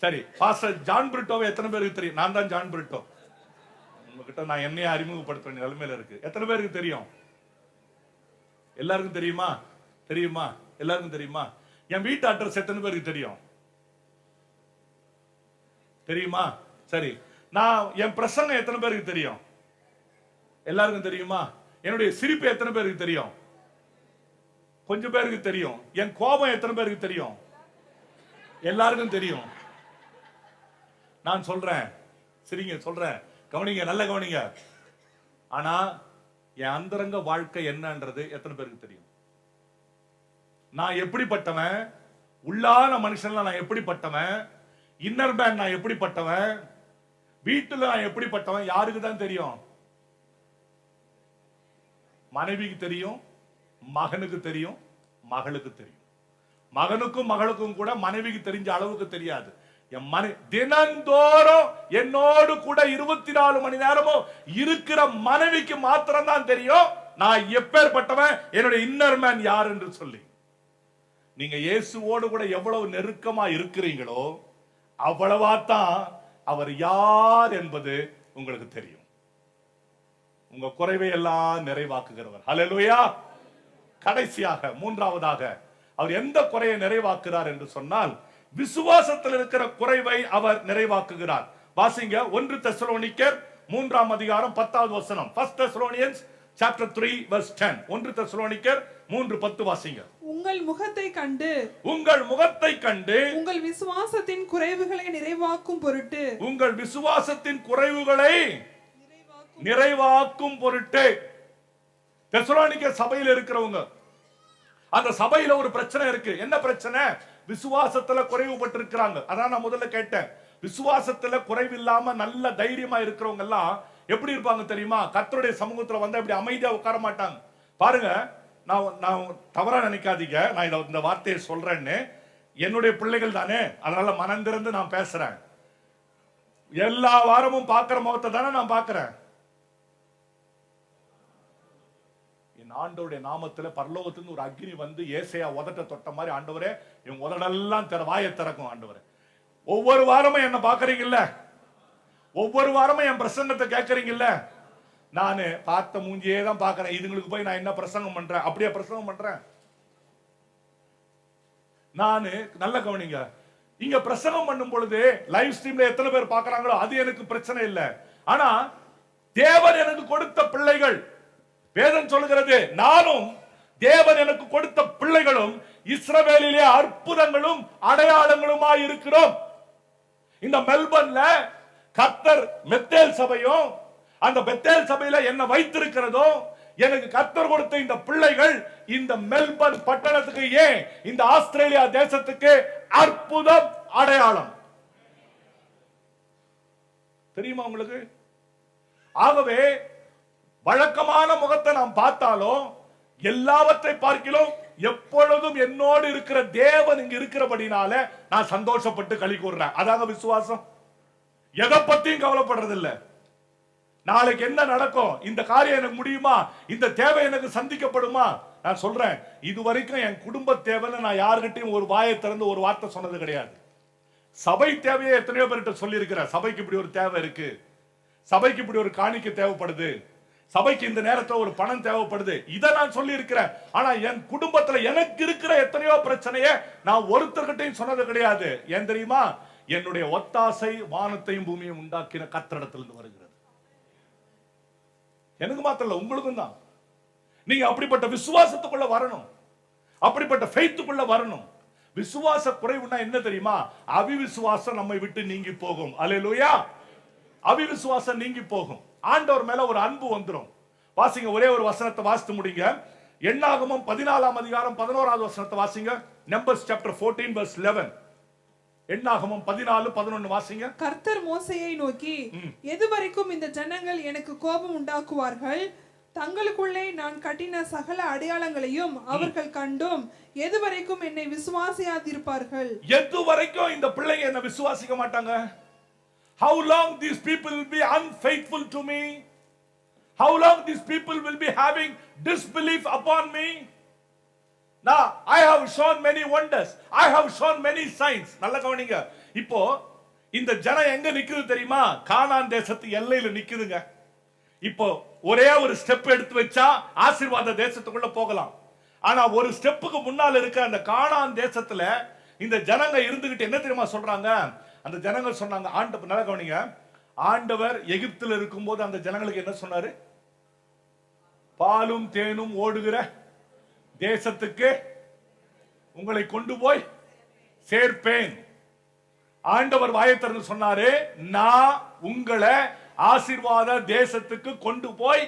A: சரி, பாஸ்டர் ஜான் பிரிட்டோவை எத்தனை பேருக்கு தெரியும்? நான் தான் ஜான் பிரிட்டோ. உங்ககிட்ட நான் என்னைய அறிமுகப்படுத்துற நிலைமையில இருக்கு. எத்தனை பேருக்கு தெரியும்? எல்லாருக்கும் தெரியுமா? தெரியுமா? எல்லாருக்கும் தெரியுமா? என் வீட்டு அட்ரஸ் எத்தனை பேருக்கு தெரியும்? தெரியுமா? சரி, நான் என் பிரசங்கம் எத்தனை பேருக்கு தெரியும்? எல்லாருக்கும் தெரியுமா? என்னுடைய சிரிப்பு எத்தனை பேருக்கு தெரியும்? கொஞ்சம் பேருக்கு தெரியும். என் கோபம் எத்தனை பேருக்கு தெரியும்? எல்லாருக்கும் தெரியும். நான் சொல்றேன், சரிங்க சொல்றேன், கவனிங்க, நல்ல கவனிங்க. ஆனா என் அந்தரங்க வாழ்க்கை என்னன்றது எத்தனை பேருக்கு தெரியும்? நான் எப்படிப்பட்டவன், உள்ளான மனுஷன்ல நான் எப்படிப்பட்டவன், இன்னர் மேன் நான் எப்படிப்பட்டவன், வீட்டுல நான் எப்படிப்பட்டவன், யாருக்கு தான் தெரியும்? மனைவிக்கு தெரியும், மகனுக்கு தெரியும், மகளுக்கு தெரியும். மகனுக்கும் மகளுக்கும் கூட மனைவிக்கு தெரிஞ்ச அளவுக்கு தெரியாது. என் தினந்தோறும் என்னோடு கூட 24 மணி நேரமும் இருக்கிற மனைவிக்கு மாத்திரம் தான் தெரியும் நான் எப்பேற்பட்டவன், என்னுடைய இன்னர் மேன் யார் என்று சொல்லி. நீங்க இயேசுவோடு கூட எவ்வளவு நெருக்கமா இருக்கிறீங்களோ அவ்வளவாத்தான் அவர் யார் என்பது உங்களுக்கு தெரியும். உங்க குறைவை எல்லாம் நிறைவாக்குகிறவர். ஹல்லேலூயா. கடைசியாக மூன்றாவதாக அவர் எந்த குறையை நிறைவாக்குகிறார் என்று சொன்னால், விசுவாசத்தில் இருக்கிற குறைவை அவர் நிறைவாக்குகிறார். வாசிங்க 1 தெசலோனிக்கர் 3ஆம் அதிகாரம் 10வது வசனம். 1 Thessalonians chapter 3 verse 10. 1 தெசலோனிக்கர் 3:10 வாசிங்க.
B: உங்கள் முகத்தை கண்டு உங்கள் விசுவாசத்தின் குறைவுகளை நிறைவாக்கும் பொருட்டு,
A: உங்கள் விசுவாசத்தின் குறைவுகளை நிறைவாக்கும் பொருட்டு. தெசலோனிக்க சபையில் இருக்கிறவங்க, அந்த சபையில ஒரு பிரச்சனை இருக்கு. என்ன பிரச்சனை? விசுவாசத்துல குறைவுபட்டு இருக்கிறாங்க. அதான் நான் முதல்ல கேட்டேன், விசுவாசத்துல குறைவு இல்லாம நல்ல தைரியமா இருக்கிறவங்க எல்லாம் எப்படி இருப்பாங்க தெரியுமா? கர்த்தருடைய சமூகத்துல வந்து அப்படி அமைதியா உட்கார மாட்டாங்க. பாருங்க, நான் தவறா நினைக்காதீங்க, நான் இந்த வார்த்தையை சொல்றேன்னு. என்னுடைய பிள்ளைகள் தானே, அதனால மனம் திறந்து நான் பேசுறேன். எல்லா வாரமும் பார்க்கிற முகத்தை தானே நான் பார்க்கிறேன். ஆண்டவருடைய நாமத்துல பரலோகத்திலிருந்து ஒரு அக்னி வந்து ஏசையா உதட்ட தொட்ட மாதிரி, ஆண்டவரே இவங்க உதடெல்லாம் வாயை திறக்கும். ஆண்டவரே, ஒவ்வொரு வாரமும் என்ன பாக்குறீங்கல்ல, ஒவ்வொரு வாரமும் என் பிரசங்கத்தை கேட்கறீங்கல்ல, நானு பார்த்த மூஞ்சியே தான் பாக்குறேன். இதுங்களுக்கு போய் நான் என்ன பிரசங்கம் பண்றேன்? அப்படியே பிரசங்கம் பண்றேன் நானு. நல்ல கவனிங்க, இங்க பிரசங்கம் பண்ணும் பொழுது லைவ் ஸ்ட்ரீம்ல எத்தனை பேர் பாக்குறாங்களோ அது எனக்கு பிரச்சனை இல்லை. ஆனா தேவன் எனக்கு கொடுத்த பிள்ளைகள், வேதம் சொல்லுகிறது, நானும் தேவன் எனக்கு கொடுத்த பிள்ளைகளும் இஸ்ரவேலிலே அற்புதங்களும் அடையாளங்களுமாய் இருக்கிறோம். இந்த மெல்பர்ன்ல கர்த்தர் பெத்தேல் சபையும், அந்த பெத்தேல் சபையில என்ன வைத்திருக்கிறதோ, எனக்கு கர்த்தர் கொடுத்த இந்த பிள்ளைகள் இந்த மெல்பர்ன் பட்டணத்துக்கு, ஏன் இந்த ஆஸ்திரேலியா தேசத்துக்கு அற்புதம் அடையாளம். தெரியுமா உங்களுக்கு? ஆகவே வழக்கமான முகத்தை நாம் பார்த்தாலும் எல்லாவற்றை பார்க்கிறோம், எப்பொழுதும் என்னோடு இருக்கிற தேவன் இங்க இருக்கிறபடினால நான் சந்தோஷப்பட்டு களி கூறுறேன். அதாங்க விசுவாசம். எதை பத்தியும் கவலைப்படுறது இல்ல. நாளைக்கு என்ன நடக்கும், இந்த காரியம் எனக்கு முடியுமா, இந்த தேவை எனக்கு சந்திக்கப்படுமா? நான் சொல்றேன், இதுவரைக்கும் என் குடும்ப தேவைன்னு நான் யாருகிட்டையும் ஒரு வாயை திறந்து ஒரு வார்த்தை சொன்னது கிடையாது. சபை தேவையை எத்தனையோ பேர்கிட்ட சொல்லி இருக்கிறேன். சபைக்கு இப்படி ஒரு தேவை இருக்கு, சபைக்கு இப்படி ஒரு காணிக்கை தேவைப்படுது, சபைக்கு இந்த நேரத்தில் ஒரு பணம் தேவைப்படுது, இதை நான் சொல்லி இருக்கிறேன். ஆனா என் குடும்பத்துல எனக்கு இருக்கிற எத்தனையோ பிரச்சனையை நான் ஒருத்தர்கிட்டையும் சொன்னது கிடையாது. ஏன் தெரியுமா? என்னுடைய ஒத்தாசை வானத்தையும் பூமியையும் உண்டாக்கின கர்த்தரிடத்திலிருந்து வருகிறது. எனக்கு மாத்திரம் இல்ல, உங்களுக்கும் தான். நீங்க அப்படிப்பட்ட விசுவாசத்துக்குள்ள வரணும், அப்படிப்பட்ட ஃபெய்த்துக்குள்ள வரணும். விசுவாச குறைவுனா என்ன தெரியுமா? அவிவிசுவாசம் நம்மை விட்டு நீங்கி போகும். அல்லேலூயா. அவிவிசுவாசம் நீங்கி போகும். ஆண்டவர் மேல ஒரு அன்பு வந்துரும். வாசிங்க, ஒரே ஒரு வசனத்தை வாசித்து முடிங்க. எண்ணாகமம் 14ஆம் அதிகாரம் 11வது வசனத்தை வாசிங்க. Numbers chapter 14 verse 11. எண்ணாகமம் 14:11 வாசிங்க.
B: கர்த்தர் மோசேயை நோக்கி, எதுவரைக்கும் இந்த ஜனங்கள் எனக்கு கோபம் உண்டாக்குவார்கள்? தங்களுக்குள்ளே நான் கட்டின சகல அடையாளங்களையும் அவர்கள் கண்டும் எதுவரைக்கும் என்னை விசுவாசியாதிருப்பார்கள்?
A: எதுவரைக்கும் இந்த பிள்ளைங்க என்ன விசுவாசிக்க மாட்டாங்க? How long these people will be unfaithful to me? How long these people will be having disbelief upon me? Now I have shown many wonders, I have shown many signs. நல்ல கவனிங்க. இப்போ இந்த ஜனம் எங்க நிக்குது தெரியுமா? கானான் தேசத்து எல்லையில நிக்குதுங்க. இப்போ ஒரே ஒரு ஸ்டெப் எடுத்து வச்சா ஆசீர்வாத தேசத்துக்குள்ள போகலாம். ஆனா ஒரு ஸ்டெப்புக்கு முன்னால இருக்க அந்த கானான் தேசத்துல இந்த ஜனங்க இருந்துகிட்டு என்ன தெரியுமா சொல்றாங்க? அந்த ஜனங்கள் சொன்னாங்க, ஆண்டவர், நல்ல கவனிங்க, ஆண்டவர் எகிப்தில் இருக்கும்போது அந்த ஜனங்களுக்கு என்ன சொன்னாரு? பாலும் தேனும் ஓடுகிற தேசத்துக்கு உங்களை கொண்டு போய் சேர்ப்பேன். ஆண்டவர் வாயை திறந்து சொன்னாரு, நான் உங்களை ஆசீர்வாத தேசத்துக்கு கொண்டு போய்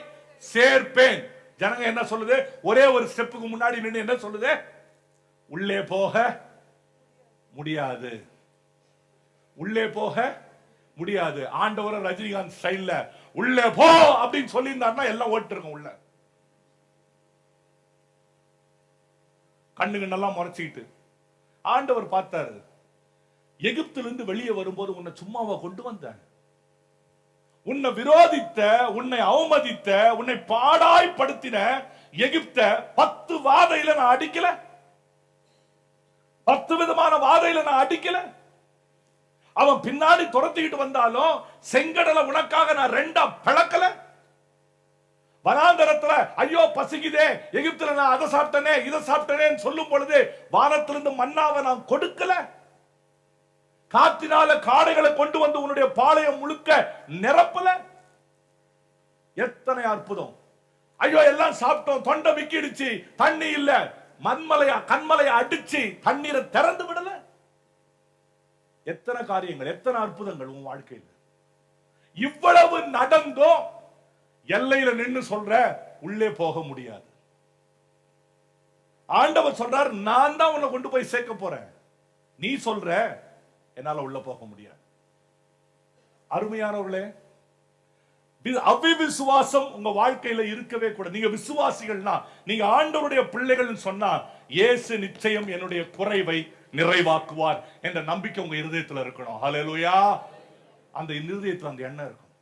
A: சேர்ப்பேன். ஜனங்க என்ன சொல்லுது? ஒரே ஒரு ஸ்டெப்புக்கு முன்னாடி நின்று என்ன சொல்லுது? உள்ளே போக முடியாது, உள்ளே போக முடியாது. ஆண்டவர் ரஜினிகாந்த் ஸ்டைல்ல உள்ளே போ அப்படின்னு சொல்லியிருந்தாருன்னா எல்லாம் ஓட்டு இருக்கும். உள்ள கண்ணுங்க நல்லா முறைச்சிக்கிட்டு ஆண்டவர் பார்த்தாரு. எகிப்திலிருந்து வெளியே வரும்போது உன்னை சும்மாவா கொண்டு வந்தேன்? உன்னை விரோதித்த, உன்னை அவமதித்த, உன்னை பாடாய்படுத்தின எகிப்த 10 வாதையில நான் அடிக்கல? 10 விதமான வாதையில நான் அடிக்கல? அவன் பின்னாடி துரத்திக்கிட்டு வந்தாலும் செங்கடலை உனக்காக நான் 2ஆ பிளக்கல? வனாந்தரத்துல ஐயோ பசிக்குதே, எகிப்துல நான் அதை சாப்பிட்டனே இதை சாப்பிட்டனேன்னு சொல்லும் பொழுது வானத்திலிருந்து மன்னாவை நான் கொடுக்கல? காத்தினால காடைகளை கொண்டு வந்து உன்னுடைய பாளையம் முழுக்க நிரப்பல? எத்தனை அற்புதம்! ஐயோ எல்லாம் சாப்பிட்டோம், தொண்டை விக்கிடுச்சு, தண்ணி இல்ல, மண்மலையா கண்மலையா அடிச்சு தண்ணீரை திறந்து விடல? எத்தனை காரியங்கள், எத்தனை அற்புதங்கள் உன் வாழ்க்கையில்! இவ்வளவு நடந்தும் எல்லையில நின்னு சொல்ற உள்ளே போக முடியாது. ஆண்டவர் சொல்றார், நான் தான் உன்னை கொண்டு போய் சேர்க்க போறேன். நீ சொல்ற என்னால உள்ள போக முடியாது. அருமையானவர்களே, அவிசுவாசம் உங்க வாழ்க்கையில இருக்கவே கூட. நீங்க விசுவாசிகள்னா, நீங்க ஆண்டவருடைய பிள்ளைகள் சொன்னா, இயேசு நிச்சயம் என்னுடைய குறைவை நிறைவாக்குவார் என்ற நம்பிக்கை உங்க இருதயத்தில் இருக்கணும். ஹல்லேலூயா! அந்த இருதயத்தில் அந்த எண்ணம் இருக்கும்.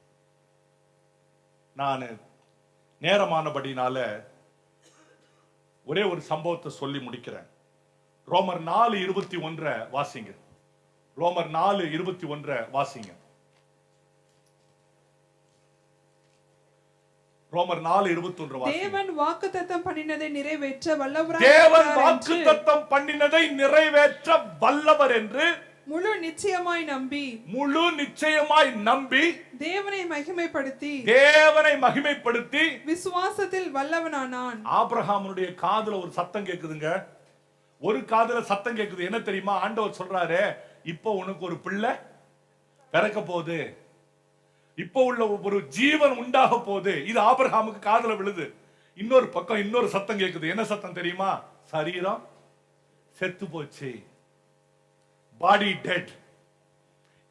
A: நான் நேரமானபடினால ஒரே ஒரு சம்பவத்தை சொல்லி முடிக்கிறேன். ரோமர் 4:21 வாசிங்க. ரோமர் 4:21 வாசிங்க. ரோமர் 4:21 வாசிங்க.
B: தேவன் வாக்குத்தத்தம் பண்ணினதை நிறைவேற்ற வல்லவர்,
A: தேவன் வாக்குத்தத்தம் பண்ணினதை நிறைவேற்ற வல்லவர் என்று
B: முழு நிச்சயமாய் நம்பி தேவனை மகிமைப்படுத்தி விசுவாசத்தில் வல்லவனானான்.
A: ஆபிரகாமுடைய காதுல ஒரு சத்தம் கேக்குதுங்க. ஒரு காதுல சத்தம் கேக்குது. என்ன தெரியுமா? ஆண்டவர் சொல்றாரு, இப்போ உனக்கு ஒரு பிள்ளை பிறக்க போகுது, இப்போ உள்ள ஒரு ஜீவன் உண்டாக போகுது. இது ஆபிரகாமுக்கு காதுல விழுது. இன்னொரு பக்கம் இன்னொரு சத்தம் கேக்குது. என்ன சத்தம் தெரியுமா? சரீரம் செத்து போச்சு, பாடி டெட்,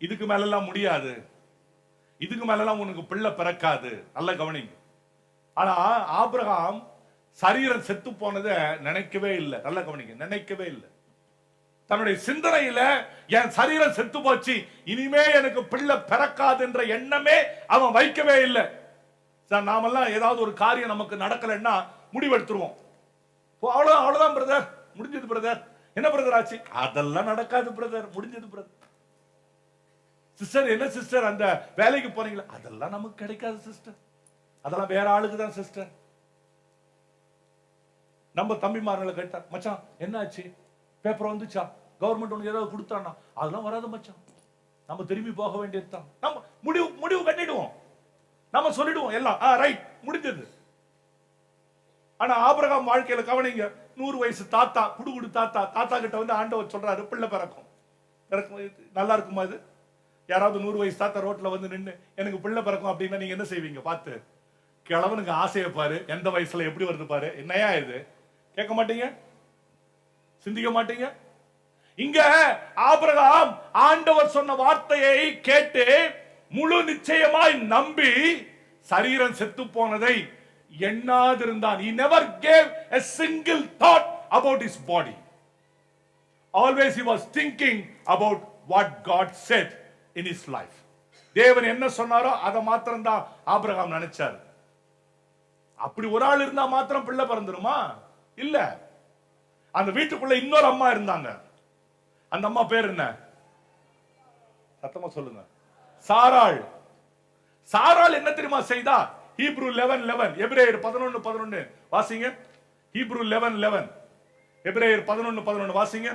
A: இதுக்கு மேலெல்லாம் முடியாது, இதுக்கு மேலெல்லாம் உனக்கு பிள்ளை பிறக்காது. நல்ல கவனிங்க. ஆனா ஆபிரகாம் சரீரம் செத்து போனதை நினைக்கவே இல்லை. நல்ல கவனிங்க, நினைக்கவே இல்லை. தன்னுடைய சிந்தனையில என் சரீரம் செத்து போச்சு, இனிமே எனக்கு பிள்ளை பிறக்காது என்ற எண்ணமே அவன் வைக்கவே இல்லை. நாமெல்லாம் ஏதாவது ஒரு காரியம் நமக்கு நடக்கலைன்னா முடிவெடுத்துருவோம். அவ்வளவுதான் பிரதர், முடிஞ்சது பிரதர். என்ன பிரதர் ஆச்சு? அதெல்லாம் நடக்காது பிரதர், முடிஞ்சது பிரதர். சிஸ்டர், என்ன சிஸ்டர் அந்த வேலைக்கு போறீங்களா? அதெல்லாம் நமக்கு கிடைக்காது சிஸ்டர், அதெல்லாம் வேற ஆளுக்கு தான் சிஸ்டர். நம்ம தம்பிமார்களை கேட்டா, மச்சான் என்ன ஆச்சு, பேப்பர் வந்துச்சா, கவர்மெண்ட் உனக்கு ஏதாவது கொடுத்தானா? அதெல்லாம் வராது மச்சான், நம்ம திரும்பி போக வேண்டியதுதான். நம்ம முடிவு கட்டிடுவோம், நம்ம சொல்லிடுவோம் எல்லாம் ரைட், முடிஞ்சது. ஆனா ஆபிரகாம் வாழ்க்கையில கவனிங்க, 100 வயசு தாத்தா, குடுகுடு தாத்தா கிட்ட வந்து ஆண்டவர் சொல்றாரு, பிள்ளை பிறக்கும். நல்லா இருக்குமா இது? யாராவது 100 வயசு தாத்தா ரோட்ல வந்து நின்று எனக்கு பிள்ளை பிறக்கும் அப்படின்னா நீங்க என்ன செய்வீங்க? பார்த்து கிழவனுக்கு ஆசையை பாரு, எந்த வயசுல எப்படி வருது பாரு. என்னையா இது? கேட்க மாட்டீங்க, சிந்திக்க மாட்டீங்க. இங்க ஆபிரகாம் ஆண்டவர் சொன்ன வார்த்தையை கேட்டு முழு நிச்சயமாய் நம்பி சரீரம் செத்து போனதை எண்ணாதிருந்தான். He never gave a single thought about his body. Always he was thinking about what God said in his life. தேவன் என்ன சொன்னாரோ அதை மாத்திரம் தான் ஆபிரகாம் நினைச்சார். அப்படி ஒரு ஆள் இருந்தா மாத்திரம் பிள்ளை பிறந்துருமா? இல்ல. அந்த வீட்டுக்குள்ள இன்னொரு அம்மா இருந்தாங்க. அந்த அம்மா பேர் என்ன? சத்தமா சொல்லுங்க. சாராள். சாராள் என்ன தெரியுமா செய்தா? ஹீப்ரு 11:11, எபிரேயர் 11:11 வாசிங்க. ஹீப்ரு 11:11, எபிரேயர் 11:11 வாசிங்க.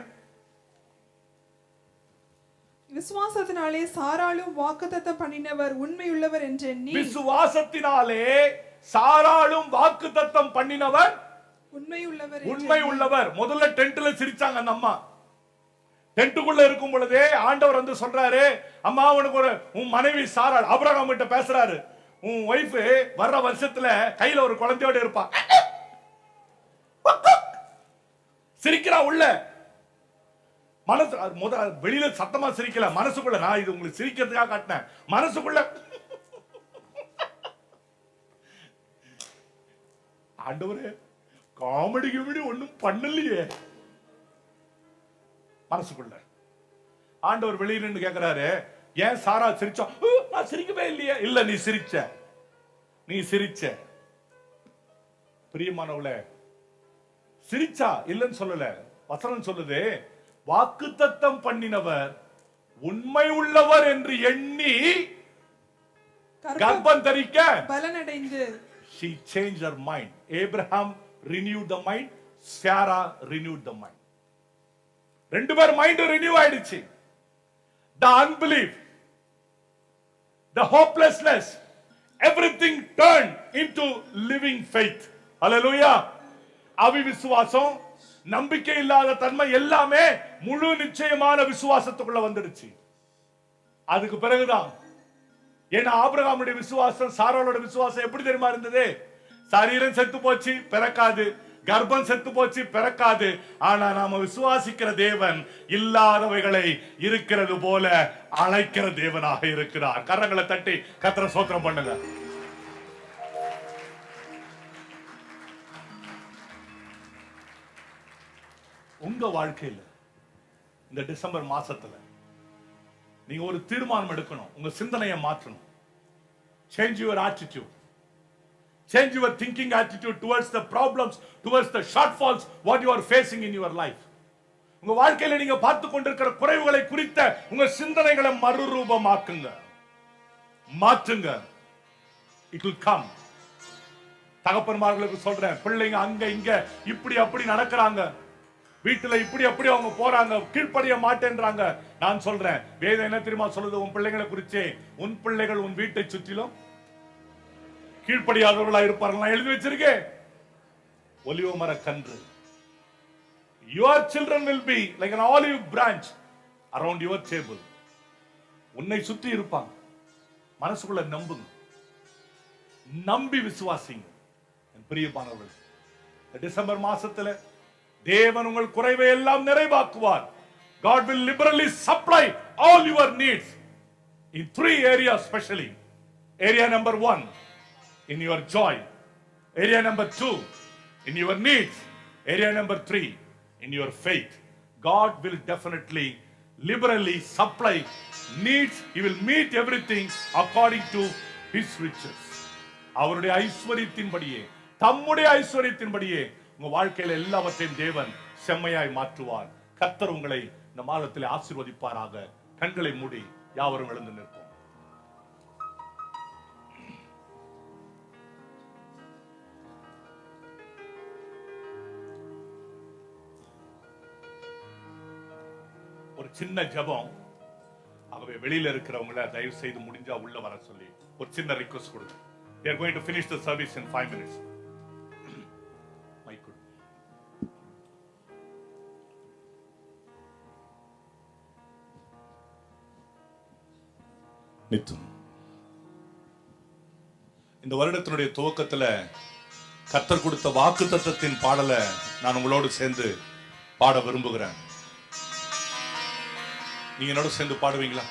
B: விசுவாசத்தினாலே சாராளும் வாக்குத்தத்தம் பண்ணினவர் உண்மையுள்ளவர் என்று எண்ணி,
A: விசுவாசத்தினாலே சாராளும் வாக்குத்தத்தம் பண்ணினவர்
B: உண்மை உள்ளவர்
A: உண்மை உள்ளவர். முதல்ல டென்ட்ல சிரிச்சாங்க அந்த அம்மா. டென்ட்டுக்குள்ள இருக்கும் பொழுதே ஆண்டவர் வந்து சொல்றாரு, அம்மா உனக்கு ஒரு உன் மனைவி சாராள் ஆபிரகாம் கிட்ட பேசுறாரு, உன் ஒய்ஃப் வர்ற வருஷத்துல கையில ஒரு குழந்தையோட இருப்பா. சிரிக்கிறா உள்ள. மனசு முதல் வெளியில சத்தமா சிரிக்கல, மனசுக்குள்ள நான் இது உங்களுக்கு சிரிக்கிறதுக்காக காட்டினேன். மனசுக்குள்ள ஆண்டவரே காமெடி கிமெடி ஒண்ணும் பண்ணலையே. மனசுக்குள்ள ஆண்டவர் வெளியில நின்று கேட்கிறாரு, ஏன் சாரா சிரிச்சா? நான் சிரிக்கவே இல்லையே. இல்ல நீ சிரிச்ச, நீ சிரிச்ச. பிரியமானவளே, சிரிச்சா இல்லன்னு சொல்லல, வசனம் சொல்லுது, வாக்குத்தத்தம் பண்ணினவர் உண்மை உள்ளவர் என்று எண்ணி கர்ப்பம் தரிக்க
B: பலனடைந்து.
A: she changed her mind. Abraham renewed the mind, Sarah renewed the mind. ரெண்டு பேர் மைண்ட் ரினியூ ஆயிடுச்சு. The unbelief, the hopelessness, everything turned into living faith. Hallelujah. அவிசுவாசம், நம்பிக்கை இல்லாத தன்மை எல்லாமே முழு நிச்சயமான விசுவாசத்துக்குள்ள வந்துடுச்சு. அதுக்கு பிறகுதான், ஏன்னா ஆபிரகாமுடைய விசுவாசம் சாராளோட விசுவாசம் எப்படி தெரியுமா இருந்தது? சரீரம் செத்து போச்சு பிறக்காது, கர்ப்பம் செத்து போச்சு பிறக்காது. ஆனா நாம விசுவாசிக்கிற தேவன் இல்லாதவைகளை இருக்கிறது போல அழைக்கிற தேவனாக இருக்கிறார். கரங்களை தட்டி கர்த்தரை ஸ்தோத்திரம் பண்ணுங்க. உங்க வாழ்க்கையில் இந்த டிசம்பர் மாசத்துல நீங்க ஒரு தீர்மானம் எடுக்கணும். உங்க சிந்தனையை மாற்றணும். Change your attitude. Change your thinking attitude towards the problems, towards the shortfalls what you are facing in your life. உங்க வாழ்க்கையில நீங்க பார்த்து கொண்டிருக்கிற குறைவுகளை குறித்த உங்க சிந்தனைகளை மறுரூபமாக்குங்க, மாற்றுங்க. It will come. தகப்பன்மார்களுக்கு சொல்றேன், பிள்ளைங்க அங்க இங்க இப்படி அப்படி நடக்கிறாங்க, வீட்டுல இப்படி அப்படி அவங்க போறாங்க, கீழ்ப்படிய மாட்டேன்றாங்க. நான் சொல்றேன், வேதம் என்ன தெரியுமா சொல்லுது உன் பிள்ளைகளை குறிச்சே? உன் பிள்ளைகள் உன் வீட்டை சுற்றிலும் கீழ்ப்படியாதவர்களா இருப்பார்கள். நான் எழுதி வச்சிருக்கேன். ஒலிவ மர கன்று. Your children will be like an olive branch around your table. உன்னை சுற்றி இருப்பாங்க. மனசுக்குள்ள நம்புங்க, நம்பி விசுவாசிங்க. என் பிரியமானவர்கள், டிசம்பர் மாசத்துல தேவன் உங்கள் குறைவை எல்லாம் நிறைவாக்குவார். God will liberally supply all your needs in 3 areas especially. Area number 1, in your joy. Area number 2, in your needs. Area number 3, in your faith. God will definitely liberally supply needs. He will meet everything according to his riches. அவருடைய ஐஸ்வரியத்தின்படியே, தம்முடைய ஐஸ்வரியத்தின்படியே உங்க வாழ்க்கையில எல்லாவற்றையும் தேவன் செம்மையாய் மாற்றுவார். கர்த்தர் உங்களை இந்த மாதத்தில் ஆசீர்வதிப்பாராக. கண்களை மூடி யாவரும் எழுந்து நிற்போம். ஒரு சின்ன ஜெபம். ஆகவே வெளியில இருக்கிறவங்கள தயவு செய்து முடிஞ்சா உள்ள வர சொல்லி ஒரு சின்ன ரிக்வெஸ்ட் கொடுங்க. We are going to finish the service in 5 minutes. நித்தும் இந்த வருடத்தினுடைய துவக்கத்துல கர்த்தர் கொடுத்த வாக்குத்தத்தத்தின் பாடலை நான் உங்களோடு சேர்ந்து பாட விரும்புகிறேன். நீங்க என்னோட சேர்ந்து பாடுவீங்களா?